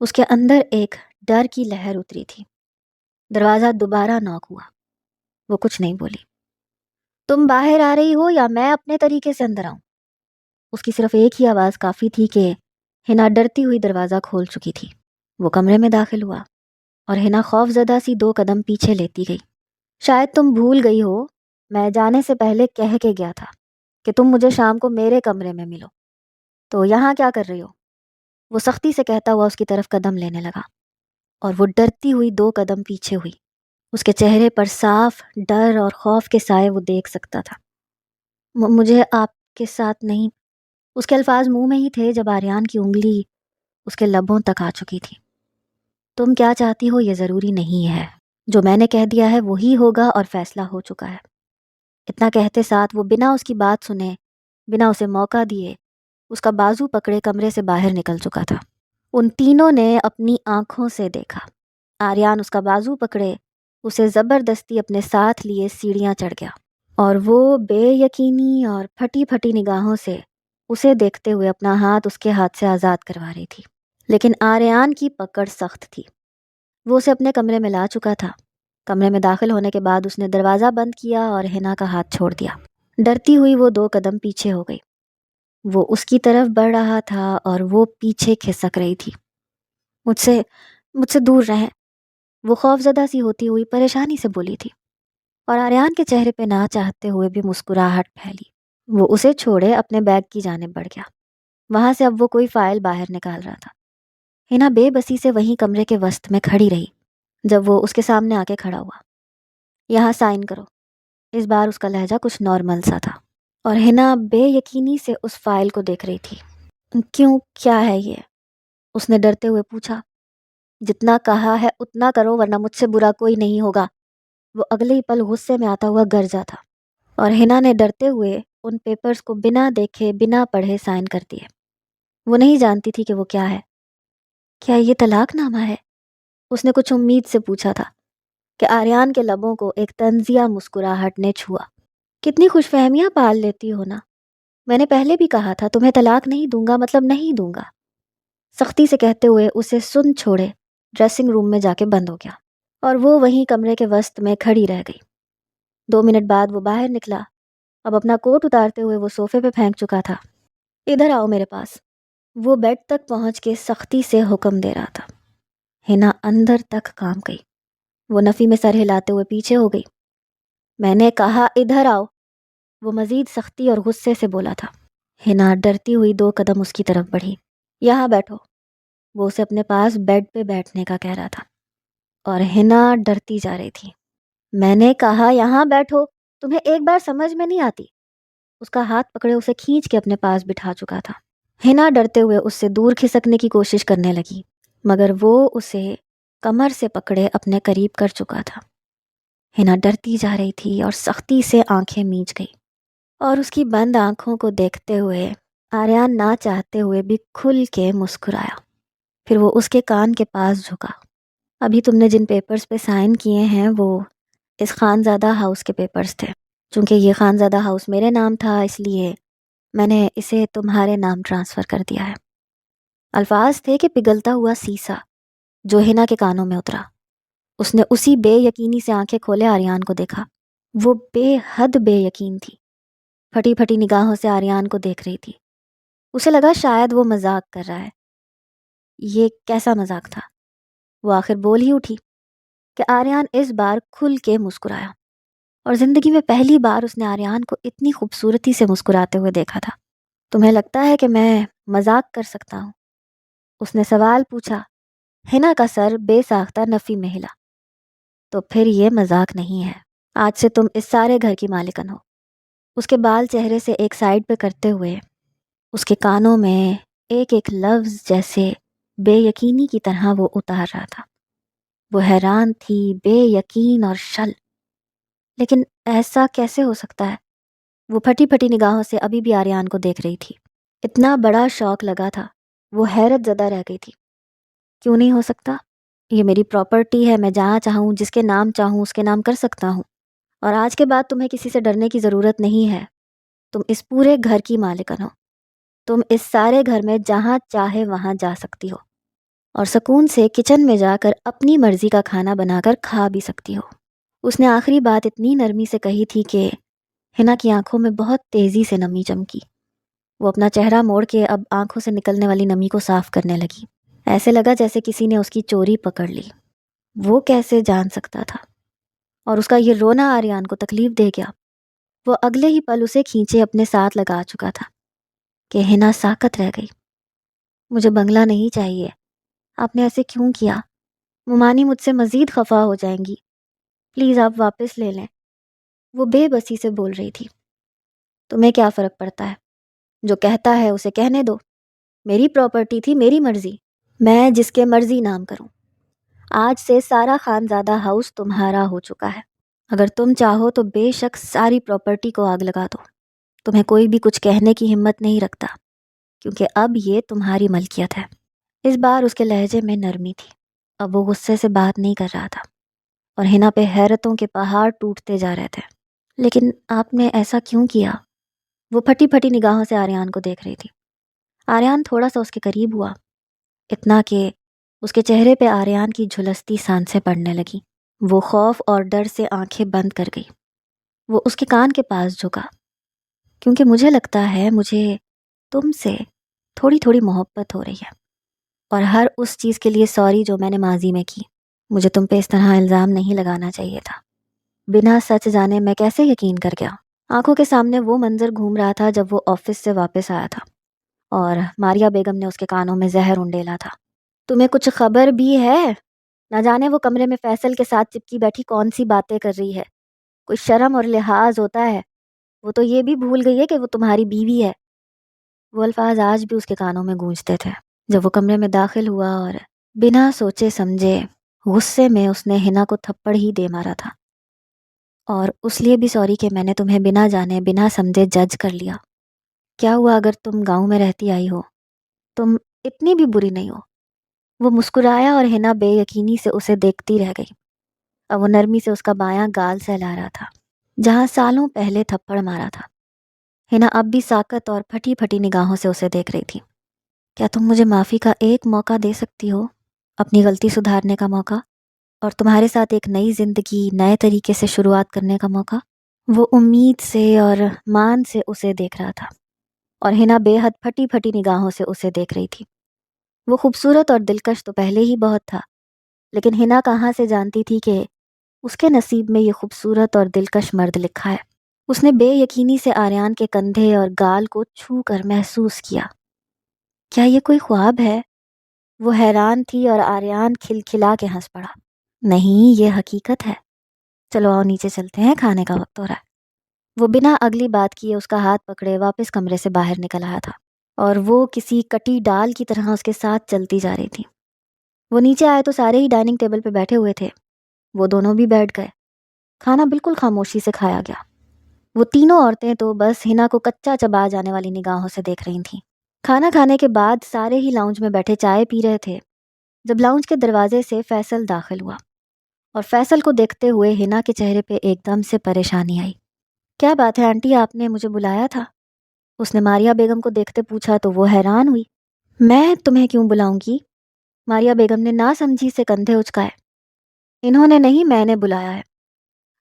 اس کے اندر ایک ڈر کی لہر اتری تھی۔ دروازہ دوبارہ نوک ہوا۔ وہ کچھ نہیں بولی۔ تم باہر آ رہی ہو یا میں اپنے طریقے سے اندر آؤں؟ اس کی صرف ایک ہی آواز کافی تھی کہ ہنا ڈرتی ہوئی دروازہ کھول چکی تھی۔ وہ کمرے میں داخل ہوا اور ہنا خوف زدہ سی 2 قدم پیچھے لیتی گئی۔ شاید تم بھول گئی ہو، میں جانے سے پہلے کہہ کے گیا تھا کہ تم مجھے شام کو میرے کمرے میں ملو، تو یہاں کیا کر رہی ہو؟ وہ سختی سے کہتا ہوا اس کی طرف قدم لینے لگا، اور وہ ڈرتی ہوئی 2 قدم پیچھے ہوئی۔ اس کے چہرے پر صاف ڈر اور خوف کے سائے وہ دیکھ سکتا تھا۔ مجھے آپ کے ساتھ نہیں۔ اس کے الفاظ منہ میں ہی تھے جب آریان کی انگلی اس کے لبوں تک آ چکی تھی۔ تم کیا چاہتی ہو یہ ضروری نہیں ہے، جو میں نے کہہ دیا ہے وہی ہوگا اور فیصلہ ہو چکا ہے۔ اتنا کہتے ساتھ وہ بنا اس کی بات سنے، بنا اسے موقع دیے، اس کا بازو پکڑے کمرے سے باہر نکل چکا تھا۔ ان تینوں نے اپنی آنکھوں سے دیکھا۔ آریان اس کا بازو پکڑے اسے زبردستی اپنے ساتھ لیے سیڑھیاں چڑھ گیا، اور وہ بے یقینی اور پھٹی پھٹی نگاہوں سے اسے دیکھتے ہوئے اپنا ہاتھ اس کے ہاتھ سے آزاد کروا رہی تھی۔ لیکن آریان کی پکڑ سخت تھی۔ وہ اسے اپنے کمرے میں لا چکا تھا۔ کمرے میں داخل ہونے کے بعد اس نے دروازہ بند کیا اور ہنا کا ہاتھ چھوڑ دیا۔ ڈرتی ہوئی وہ 2 قدم پیچھے ہو گئی۔ وہ اس کی طرف بڑھ رہا تھا اور وہ پیچھے کھسک رہی تھی۔ مجھ سے دور رہیں، وہ خوف زدہ سی ہوتی ہوئی پریشانی سے بولی تھی، اور آریان کے چہرے پہ نہ چاہتے ہوئے بھی مسکراہٹ پھیلی۔ وہ اسے چھوڑے اپنے بیگ کی جانب بڑھ گیا۔ وہاں سے اب وہ کوئی فائل باہر نکال رہا تھا۔ ہنا بے بسی سے وہیں کمرے کے وسط میں کھڑی رہی جب وہ اس کے سامنے آ کے کھڑا ہوا۔ یہاں سائن کرو۔ اس بار اس کا لہجہ کچھ نارمل سا تھا، اور ہنا بے یقینی سے اس فائل کو دیکھ رہی تھی۔ کیوں، کیا ہے یہ؟ اس نے ڈرتے ہوئے پوچھا۔ جتنا کہا ہے اتنا کرو ورنہ مجھ سے برا کوئی نہیں ہوگا۔ وہ اگلے ہی پل غصے میں آتا ہوا گرجا تھا، اور ہنا نے ڈرتے ہوئے ان پیپرز کو بنا دیکھے بنا پڑھے سائن کر دیے۔ وہ نہیں جانتی تھی کہ وہ کیا ہے۔ کیا یہ طلاق نامہ ہے؟ اس نے کچھ امید سے پوچھا تھا کہ آریان کے لبوں کو ایک طنزیہ مسکراہٹ نے چھوا۔ کتنی خوش فہمیاں پال لیتی ہو نا، میں نے پہلے بھی کہا تھا تمہیں طلاق نہیں دوں گا مطلب نہیں دوں گا۔ سختی سے کہتے ہوئے اسے سن چھوڑے ڈریسنگ روم میں جا کے بند ہو گیا، اور وہ وہیں کمرے کے وسط میں کھڑی رہ گئی۔ 2 منٹ بعد وہ باہر نکلا۔ اب اپنا کوٹ اتارتے ہوئے وہ صوفے پہ پھینک چکا تھا۔ ادھر آؤ میرے پاس، وہ بیڈ تک پہنچ کے سختی سے حکم دے رہا تھا۔ ہنا اندر تک کام گئی۔ وہ نفی میں سر ہلاتے ہوئے پیچھے ہو گئی۔ میں نے کہا ادھر آؤ، وہ مزید سختی اور غصے سے بولا تھا۔ ہنا ڈرتی ہوئی 2 قدم اس کی طرف بڑھی۔ یہاں بیٹھو، وہ اسے اپنے پاس بیڈ پہ بیٹھنے کا کہہ رہا تھا، اور ہنا ڈرتی جا رہی تھی۔ میں نے کہا یہاں بیٹھو، تمہیں ایک بار سمجھ میں نہیں آتی؟ اس کا ہاتھ پکڑے اسے کھینچ کے اپنے پاس بٹھا چکا تھا۔ ہنا ڈرتے ہوئے اس سے دور کھسکنے کی کوشش کرنے لگی، مگر وہ اسے کمر سے پکڑے اپنے قریب کر چکا تھا۔ ہنا ڈرتی جا رہی تھی اور سختی سے آنکھیں میچ گئی، اور اس کی بند آنکھوں کو دیکھتے ہوئے آریان نہ چاہتے ہوئے بھی کھل کے مسکرایا۔ پھر وہ اس کے کان کے پاس جھکا۔ ابھی تم نے جن پیپرز پہ سائن کیے ہیں وہ اس خانزادہ ہاؤس کے پیپرز تھے۔ چونکہ یہ خانزادہ ہاؤس میرے نام تھا اس لیے میں نے اسے تمہارے نام ٹرانسفر کر دیا ہے۔ الفاظ تھے کہ پگھلتا ہوا سیسا جو ہنا کے کانوں میں اترا۔ اس نے اسی بے یقینی سے آنکھیں کھولے آریان کو دیکھا۔ وہ بے حد بے یقین تھی، پھٹی پھٹی نگاہوں سے آریان کو دیکھ رہی تھی۔ اسے لگا شاید وہ مذاق کر رہا ہے۔ یہ کیسا مذاق تھا؟ وہ آخر بول ہی اٹھی کہ آریان اس بار کھل کے مسکرایا، اور زندگی میں پہلی بار اس نے آریان کو اتنی خوبصورتی سے مسکراتے ہوئے دیکھا تھا۔ تمہیں لگتا ہے کہ میں مذاق کر سکتا ہوں؟ اس نے سوال پوچھا۔ ہنا کا سر بے ساختہ نفی میں ہلا۔ تو پھر یہ مذاق نہیں ہے، آج سے تم اس سارے گھر کی مالکن ہو۔ اس کے بال چہرے سے ایک سائڈ پہ کرتے ہوئے اس کے کانوں میں ایک ایک لفظ جیسے بے یقینی کی طرح وہ اتار رہا تھا۔ وہ حیران تھی، بے یقین اور شل۔ لیکن ایسا کیسے ہو سکتا ہے؟ وہ پھٹی پھٹی نگاہوں سے ابھی بھی آریان کو دیکھ رہی تھی۔ اتنا بڑا شوق لگا تھا، وہ حیرت زدہ رہ گئی تھی۔ کیوں نہیں ہو سکتا؟ یہ میری پراپرٹی ہے، میں جہاں چاہوں جس کے نام چاہوں اس کے نام کر سکتا ہوں، اور آج کے بعد تمہیں کسی سے ڈرنے کی ضرورت نہیں ہے۔ تم اس پورے گھر کی مالکن ہو۔ تم اس سارے گھر میں جہاں چاہے وہاں جا سکتی ہو، اور سکون سے کچن میں جا کر اپنی مرضی کا کھانا بنا کر کھا بھی سکتی ہو۔ اس نے آخری بات اتنی نرمی سے کہی تھی کہ ہنا کی آنکھوں میں بہت تیزی سے نمی چمکی۔ وہ اپنا چہرہ موڑ کے اب آنکھوں سے نکلنے والی نمی کو صاف کرنے لگی۔ ایسے لگا جیسے کسی نے اس کی چوری پکڑ لی۔ وہ کیسے جان سکتا تھا؟ اور اس کا یہ رونا آریان کو تکلیف دے گیا۔ وہ اگلے ہی پل اسے کھینچے اپنے ساتھ لگا چکا تھا کہ ہنا ساکت رہ گئی۔ مجھے بنگلہ نہیں چاہیے، آپ نے ایسے کیوں کیا؟ ممانی مجھ سے مزید خفا ہو جائیں گی، پلیز آپ واپس لے لیں۔ وہ بے بسی سے بول رہی تھی۔ تمہیں کیا فرق پڑتا ہے؟ جو کہتا ہے اسے کہنے دو۔ میری پراپرٹی تھی، میری مرضی، میں جس کے مرضی نام کروں۔ آج سے سارا خانزادہ ہاؤس تمہارا ہو چکا ہے۔ اگر تم چاہو تو بے شک ساری پراپرٹی کو آگ لگا دو۔ تمہیں کوئی بھی کچھ کہنے کی ہمت نہیں رکھتا، کیونکہ اب یہ تمہاری ملکیت ہے۔ اس بار اس کے لہجے میں نرمی تھی۔ اب وہ غصے سے بات نہیں کر رہا تھا، اور ہنا پہ حیرتوں کے پہاڑ ٹوٹتے جا رہے تھے۔ لیکن آپ نے ایسا کیوں کیا؟ وہ پھٹی پھٹی نگاہوں سے آریان کو دیکھ رہی تھی۔ آریان تھوڑا سا اس کے قریب ہوا، اتنا کہ اس کے چہرے پہ آریان کی جھلستی سانسیں پڑنے لگی۔ وہ خوف اور ڈر سے آنکھیں بند کر گئی۔ وہ اس کے کان کے پاس جھکا۔ کیونکہ مجھے لگتا ہے مجھے تم سے تھوڑی تھوڑی محبت ہو رہی ہے، اور ہر اس چیز کے لیے سوری جو میں نے ماضی میں کی۔ مجھے تم پہ اس طرح الزام نہیں لگانا چاہیے تھا۔ بنا سچ جانے میں کیسے یقین کر گیا؟ آنکھوں کے سامنے وہ منظر گھوم رہا تھا جب وہ آفس سے واپس آیا تھا اور ماریا بیگم نے اس کے کانوں میں زہر انڈیلا تھا۔ تمہیں کچھ خبر بھی ہے؟ نہ جانے وہ کمرے میں فیصل کے ساتھ چپکی بیٹھی کون سی باتیں کر رہی ہے۔ کوئی شرم اور لحاظ ہوتا ہے؟ وہ تو یہ بھی بھول گئی ہے کہ وہ تمہاری بیوی ہے۔ وہ الفاظ آج بھی اس کے کانوں میں گونجتے تھے جب وہ کمرے میں داخل ہوا، اور بنا سوچے سمجھے غصے میں اس نے ہنا کو تھپڑ ہی دے مارا تھا۔ اور اس لیے بھی سوری کہ میں نے تمہیں بنا جانے بنا سمجھے جج کر لیا۔ کیا ہوا اگر تم گاؤں میں رہتی آئی ہو؟ تم اتنی بھی بری نہیں ہو۔ وہ مسکرایا اور ہنا بے یقینی سے اسے دیکھتی رہ گئی۔ اب وہ نرمی سے اس کا بایاں گال سہلا رہا تھا جہاں سالوں پہلے تھپڑ مارا تھا۔ ہنا اب بھی ساکت اور پھٹی پھٹی نگاہوں سے اسے دیکھ رہی تھی۔ کیا تم مجھے معافی کا ایک موقع دے سکتی ہو؟ اپنی غلطی سدھارنے کا موقع، اور تمہارے ساتھ ایک نئی زندگی نئے طریقے سے شروعات کرنے کا موقع؟ وہ امید سے اور مان سے اسے دیکھ رہا تھا، اور ہنا بے حد پھٹی پھٹی نگاہوں سے اسے دیکھ رہی تھی۔ وہ خوبصورت اور دلکش تو پہلے ہی بہت تھا، لیکن ہنا کہاں سے جانتی تھی کہ اس کے نصیب میں یہ خوبصورت اور دلکش مرد لکھا ہے۔ اس نے بے یقینی سے آریان کے کندھے اور گال کو چھو کر محسوس کیا۔ کیا یہ کوئی خواب ہے؟ وہ حیران تھی، اور آریان کھلکھلا کے ہنس پڑا۔ نہیں، یہ حقیقت ہے۔ چلو آؤ نیچے چلتے ہیں، کھانے کا وقت ہو رہا ہے۔ وہ بنا اگلی بات کیے اس کا ہاتھ پکڑے واپس کمرے سے باہر نکل آیا تھا، اور وہ کسی کٹی ڈال کی طرح اس کے ساتھ چلتی جا رہی تھی۔ وہ نیچے آئے تو سارے ہی ڈائننگ ٹیبل پہ بیٹھے ہوئے تھے۔ وہ دونوں بھی بیٹھ گئے۔ کھانا بالکل خاموشی سے کھایا گیا۔ وہ تینوں عورتیں تو بس ہنا کو کچا چبا جانے والی نگاہوں سے دیکھ رہی تھیں۔ کھانا کھانے کے بعد سارے ہی لاؤنج میں بیٹھے چائے پی رہے تھے، جب لاؤنج کے دروازے سے فیصل داخل ہوا اور فیصل کو دیکھتے ہوئے ہنا کے چہرے پہ ایک دم سے پریشانی آئی۔ کیا بات ہے آنٹی، آپ نے مجھے بلایا تھا؟ اس نے ماریہ بیگم کو دیکھتے پوچھا تو وہ حیران ہوئی۔ میں تمہیں کیوں بلاؤں گی؟ ماریہ بیگم نے ناسمجھی سے کندھے اچکائے۔ انہوں نے نہیں، میں نے بلایا ہے۔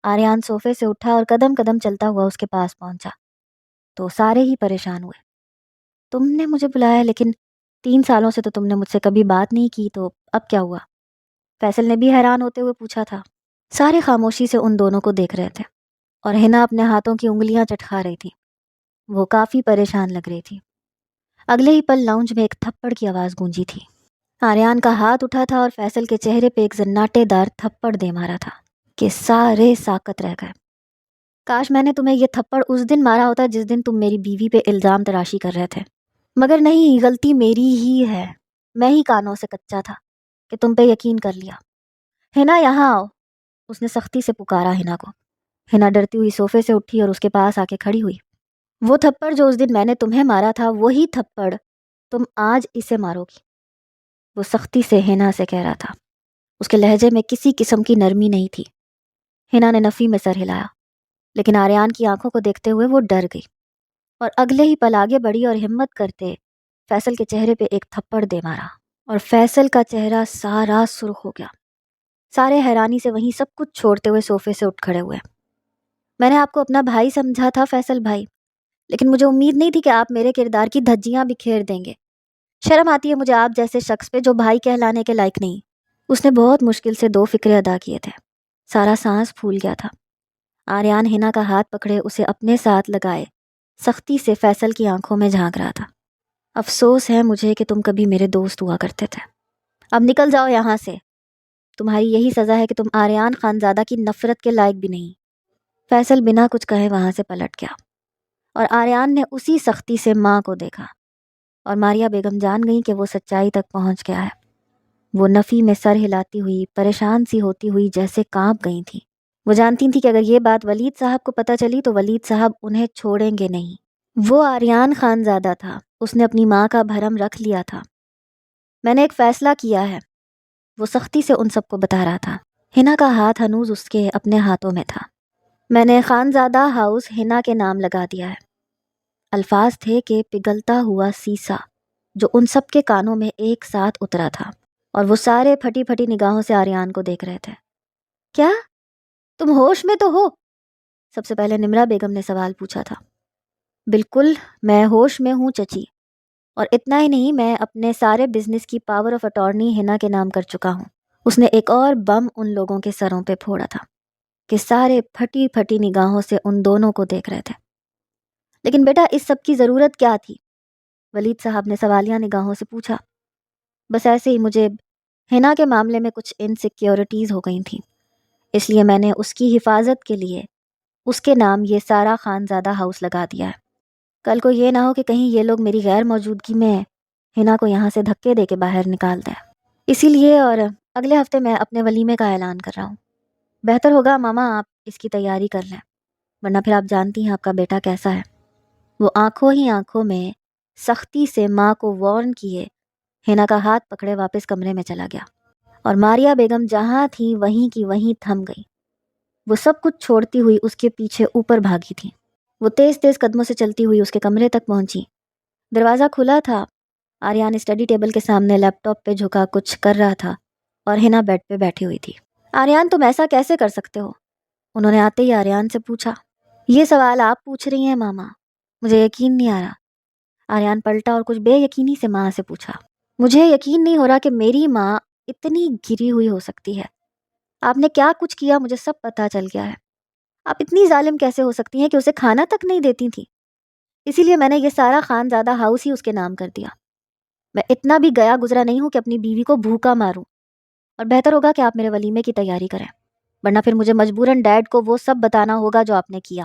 آریان صوفے سے اٹھا اور قدم قدم چلتا ہوا اس کے پاس پہنچا تو سارے ہی پریشان ہوئے۔ تم نے مجھے بلایا، لیکن 3 سالوں سے تو تم نے مجھ سے کبھی بات نہیں کی، تو اب کیا ہوا؟ فیصل نے بھی حیران ہوتے ہوئے پوچھا تھا۔ سارے خاموشی سے ان دونوں کو دیکھ رہے تھے اور ہنا اپنے ہاتھوں کی انگلیاں چٹکا رہی تھی۔ وہ کافی پریشان لگ رہی تھی۔ اگلے ہی پل لاؤنج میں ایک تھپڑ کی آواز گونجی تھی۔ آریان کا ہاتھ اٹھا تھا اور فیصل کے چہرے پہ ایک زناٹے دار تھپڑ دے مارا تھا کہ سارے ساکت رہ گئے۔ کاش میں نے تمہیں یہ تھپڑ اس دن مارا ہوتا جس دن تم میری بیوی پہ الزام تراشی کر رہے تھے، مگر نہیں، غلطی میری ہی ہے۔ میں ہی کانوں سے کچا تھا کہ تم پہ یقین کر لیا۔ ہنا یہاں آؤ، اس نے سختی سے پکارا ہنا کو۔ ہنا ڈرتی ہوئی صوفے سے اٹھی اور اس کے پاس آ کے کھڑی ہوئی۔ وہ تھپڑ جو اس دن میں نے تمہیں مارا تھا، وہی تھپڑ تم آج اسے مارو گی، وہ سختی سے ہنا سے کہہ رہا تھا۔ اس کے لہجے میں کسی قسم کی نرمی نہیں تھی۔ ہنا نے نفی میں سر ہلایا، لیکن آریان کی آنکھوں کو دیکھتے ہوئے وہ ڈر گئی اور اگلے ہی پل آگے بڑھی اور ہمت کرتے فیصل کے چہرے پہ ایک تھپڑ دے مارا اور فیصل کا چہرہ سارا سرخ ہو گیا۔ سارے حیرانی سے وہیں سب کچھ چھوڑتے ہوئے صوفے سے اٹھ کھڑے ہوئے۔ میں نے آپ کو اپنا بھائی سمجھا تھا فیصل بھائی، لیکن مجھے امید نہیں تھی کہ آپ میرے کردار کی دھجیاں بکھیر دیں گے۔ شرم آتی ہے مجھے آپ جیسے شخص پہ جو بھائی کہلانے کے لائق نہیں۔ اس نے بہت مشکل سے 2 فقرے ادا کیے تھے۔ سارا سانس پھول گیا تھا۔ آریان ہنا کا ہاتھ پکڑے اسے اپنے ساتھ لگائے سختی سے فیصل کی آنکھوں میں جھانک رہا تھا۔ افسوس ہے مجھے کہ تم کبھی میرے دوست ہوا کرتے تھے۔ اب نکل جاؤ یہاں سے، تمہاری یہی سزا ہے کہ تم آریان خانزادہ کی نفرت کے لائق بھی نہیں۔ فیصل بنا کچھ کہے وہاں سے پلٹ گیا اور آریان نے اسی سختی سے ماں کو دیکھا اور ماریہ بیگم جان گئی کہ وہ سچائی تک پہنچ گیا ہے۔ وہ نفی میں سر ہلاتی ہوئی پریشان سی ہوتی ہوئی جیسے کانپ گئی تھی۔ وہ جانتی تھی کہ اگر یہ بات ولید صاحب کو پتہ چلی تو ولید صاحب انہیں چھوڑیں گے نہیں۔ وہ آریان خانزادہ تھا، اس نے اپنی ماں کا بھرم رکھ لیا تھا۔ میں نے ایک فیصلہ کیا ہے، وہ سختی سے ان سب کو بتا رہا تھا۔ ہنا کا ہاتھ ہنوز اس کے اپنے ہاتھوں میں تھا۔ میں نے خانزادہ ہاؤس ہنا کے نام لگا دیا ہے۔ الفاظ تھے کہ پگھلتا ہوا سیسا جو ان سب کے کانوں میں ایک ساتھ اترا تھا اور وہ سارے پھٹی پھٹی نگاہوں سے آریان کو دیکھ رہے تھے۔ کیا تم ہوش میں تو ہو؟ سب سے پہلے نمرہ بیگم نے سوال پوچھا تھا۔ بالکل میں ہوش میں ہوں چچی، اور اتنا ہی نہیں، میں اپنے سارے بزنس کی پاور آف اٹارنی ہنا کے نام کر چکا ہوں۔ اس نے ایک اور بم ان لوگوں کے سروں پہ پھوڑا تھا کہ سارے پھٹی پھٹی نگاہوں سے ان دونوں کو دیکھ رہے تھے۔ لیکن بیٹا اس سب کی ضرورت کیا تھی؟ ولید صاحب نے سوالیہ نگاہوں سے پوچھا۔ بس ایسے ہی مجھے ہنا کے معاملے میں کچھ انسیکیورٹیز ہو گئی تھیں، اس لیے میں نے اس کی حفاظت کے لیے اس کے نام یہ سارا خانزادہ ہاؤس لگا دیا ہے۔ کل کو یہ نہ ہو کہ کہیں یہ لوگ میری غیر موجودگی میں ہنا کو یہاں سے دھکے دے کے باہر نکال دیں۔ اسی لیے اور اگلے ہفتے میں اپنے ولیمے کا اعلان کر رہا ہوں۔ بہتر ہوگا ماما آپ اس کی تیاری کر لیں، ورنہ پھر آپ جانتی ہیں آپ کا بیٹا کیسا ہے۔ وہ آنکھوں ہی آنکھوں میں سختی سے ماں کو وارن کیے ہنا کا ہاتھ پکڑے واپس کمرے میں چلا گیا اور ماریہ بیگم جہاں تھی وہیں کی وہیں تھم گئی۔ وہ سب کچھ چھوڑتی ہوئی اس کے پیچھے اوپر بھاگی تھی۔ وہ تیز تیز قدموں سے چلتی ہوئی اس کے کمرے تک پہنچی۔ دروازہ کھلا تھا۔ آریان اسٹڈی ٹیبل کے سامنے لیپ ٹاپ پہ جھکا کچھ کر رہا تھا اور ہنا بیڈ پہ بیٹھی ہوئی تھی۔ آریان تم ایسا کیسے کر سکتے ہو؟ انہوں نے آتے ہی آریان سے پوچھا۔ یہ سوال آپ پوچھ رہی ہیں ماما؟ مجھے یقین نہیں آ رہا۔ آریان پلٹا اور کچھ بے یقینی سے ماں سے پوچھا۔ مجھے یقین نہیں ہو رہا کہ میری ماں اتنی گری ہوئی ہو سکتی ہے۔ آپ نے کیا کچھ کیا مجھے سب پتہ چل گیا ہے۔ آپ اتنی ظالم کیسے ہو سکتی ہیں کہ اسے کھانا تک نہیں دیتی تھی؟ اسی لیے میں نے یہ سارا خانزادہ ہاؤس ہی اس کے نام کر دیا۔ میں اتنا بھی گیا گزرا نہیں ہوں کہ اپنی بیوی کو بھوکا ماروں، اور بہتر ہوگا کہ آپ میرے ولیمے کی تیاری کریں، ورنہ پھر مجھے مجبوراً ڈیڈ کو وہ سب بتانا ہوگا جو آپ نے کیا۔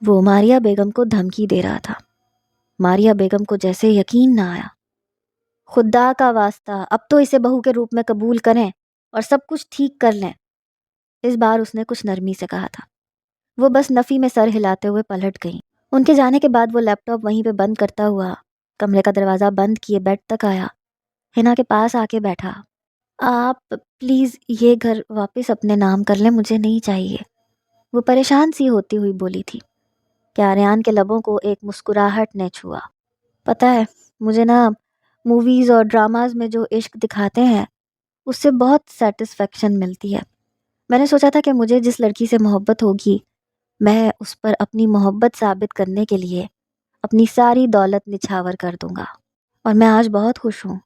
وہ ماریہ بیگم کو دھمکی دے رہا تھا۔ ماریہ بیگم کو جیسے یقین نہ آیا۔ خدا کا واسطہ اب تو اسے بہو کے روپ میں قبول کریں اور سب کچھ ٹھیک کر لیں۔ اس بار اس نے کچھ نرمی سے کہا تھا۔ وہ بس نفی میں سر ہلاتے ہوئے پلٹ گئی۔ ان کے جانے کے بعد وہ لیپ ٹاپ وہیں پہ بند کرتا ہوا کمرے کا دروازہ بند کیے بیڈ تک آیا، ہنا کے پاس آ کے بیٹھا آپ پلیز یہ گھر واپس اپنے نام کر لیں، مجھے نہیں چاہیے، وہ پریشان سی ہوتی ہوئی بولی تھی کہ آریان کے لبوں کو ایک مسکراہٹ نے چھوا۔ پتہ ہے، مجھے نا موویز اور ڈراماز میں جو عشق دکھاتے ہیں اس سے بہت سیٹسفیکشن ملتی ہے۔ میں نے سوچا تھا کہ مجھے جس لڑکی سے محبت ہوگی میں اس پر اپنی محبت ثابت کرنے کے لیے اپنی ساری دولت نچھاور کر دوں گا، اور میں آج بہت خوش ہوں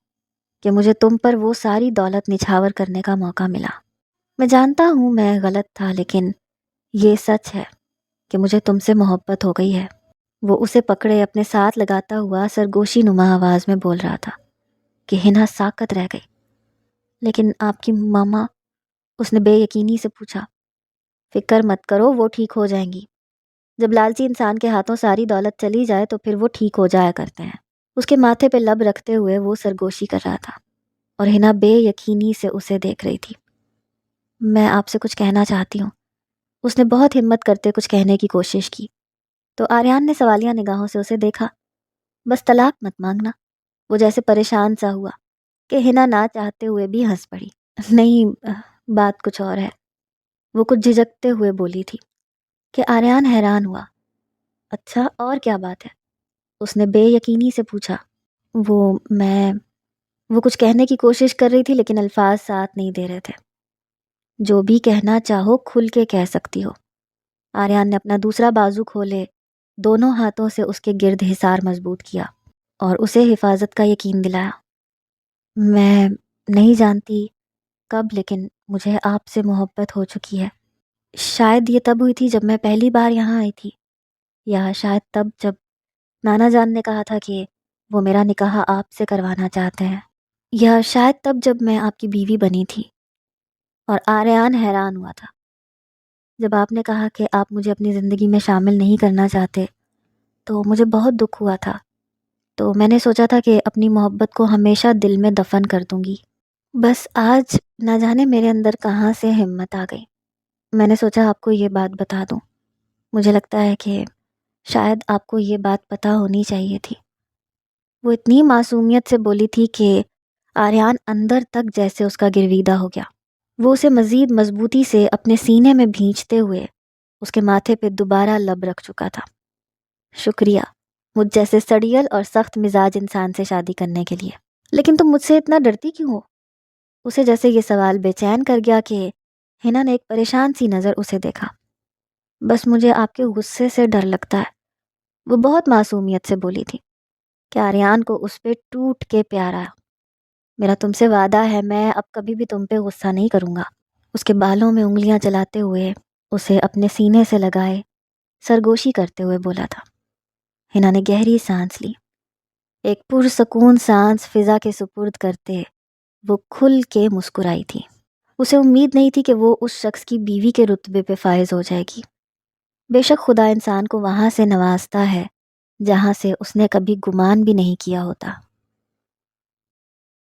کہ مجھے تم پر وہ ساری دولت نچھاور کرنے کا موقع ملا۔ میں جانتا ہوں میں غلط تھا، لیکن یہ سچ ہے کہ مجھے تم سے محبت ہو گئی ہے۔ وہ اسے پکڑے اپنے ساتھ لگاتا ہوا سرگوشی نما آواز میں بول رہا تھا کہ ہنا ساکت رہ گئی۔ لیکن آپ کی ماما، اس نے بے یقینی سے پوچھا۔ فکر مت کرو، وہ ٹھیک ہو جائیں گی۔ جب لالچی انسان کے ہاتھوں ساری دولت چلی جائے تو پھر وہ ٹھیک ہو جایا کرتے ہیں۔ اس کے ماتھے پہ لب رکھتے ہوئے وہ سرگوشی کر رہا تھا اور ہنا بے یقینی سے اسے دیکھ رہی تھی۔ میں آپ سے کچھ کہنا چاہتی ہوں، اس نے بہت ہمت کرتے کچھ کہنے کی کوشش کی تو آریان نے سوالیہ نگاہوں سے اسے دیکھا۔ بس طلاق مت مانگنا۔ وہ جیسے پریشان سا ہوا کہ ہنا نہ چاہتے ہوئے بھی ہنس پڑی۔ نہیں، بات کچھ اور ہے، وہ کچھ جھجکتے ہوئے بولی تھی کہ آریان حیران ہوا۔ اچھا، اور کیا بات ہے؟ اس نے بے یقینی سے پوچھا۔ وہ کچھ کہنے کی کوشش کر رہی تھی لیکن الفاظ ساتھ نہیں دے رہے تھے۔ جو بھی کہنا چاہو کھل کے کہہ سکتی ہو۔ آریان نے اپنا دوسرا بازو کھولے دونوں ہاتھوں سے اس کے گرد حصار مضبوط کیا اور اسے حفاظت کا یقین دلایا۔ میں نہیں جانتی کب، لیکن مجھے آپ سے محبت ہو چکی ہے۔ شاید یہ تب ہوئی تھی جب میں پہلی بار یہاں آئی تھی، یا شاید تب جب نانا جان نے کہا تھا کہ وہ میرا نکاح آپ سے کروانا چاہتے ہیں، یا شاید تب جب میں آپ کی بیوی بنی تھی۔ اور آریان حیران ہوا تھا جب آپ نے کہا کہ آپ مجھے اپنی زندگی میں شامل نہیں کرنا چاہتے تو مجھے بہت دکھ ہوا تھا، تو میں نے سوچا تھا کہ اپنی محبت کو ہمیشہ دل میں دفن کر دوں گی۔ بس آج نہ جانے میرے اندر کہاں سے ہمت آ گئی، میں نے سوچا آپ کو یہ بات بتا دوں۔ مجھے لگتا ہے کہ شاید آپ کو یہ بات پتہ ہونی چاہیے تھی۔ وہ اتنی معصومیت سے بولی تھی کہ آریان اندر تک جیسے اس کا گرویدہ ہو گیا۔ وہ اسے مزید مضبوطی سے اپنے سینے میں بھینچتے ہوئے اس کے ماتھے پہ دوبارہ لب رکھ چکا تھا۔ شکریہ مجھ جیسے سڑیل اور سخت مزاج انسان سے شادی کرنے کے لیے، لیکن تم مجھ سے اتنا ڈرتی کیوں ہو؟ اسے جیسے یہ سوال بے چین کر گیا کہ ہنا نے ایک پریشان سی نظر اسے دیکھا۔ بس مجھے آپ کے غصے سے ڈر لگتا ہے، وہ بہت معصومیت سے بولی تھی کہ آریان کو اس پہ ٹوٹ کے پیار آیا۔ میرا تم سے وعدہ ہے میں اب کبھی بھی تم پہ غصہ نہیں کروں گا۔ اس کے بالوں میں انگلیاں چلاتے ہوئے اسے اپنے سینے سے لگائے سرگوشی کرتے ہوئے بولا تھا۔ ہنا نے گہری سانس لی، ایک پرسکون سانس فضا کے سپرد کرتے وہ کھل کے مسکرائی تھی۔ اسے امید نہیں تھی کہ وہ اس شخص کی بیوی کے رتبے پہ فائز ہو جائے گی۔ بے شک خدا انسان کو وہاں سے نوازتا ہے جہاں سے اس نے کبھی گمان بھی نہیں کیا ہوتا۔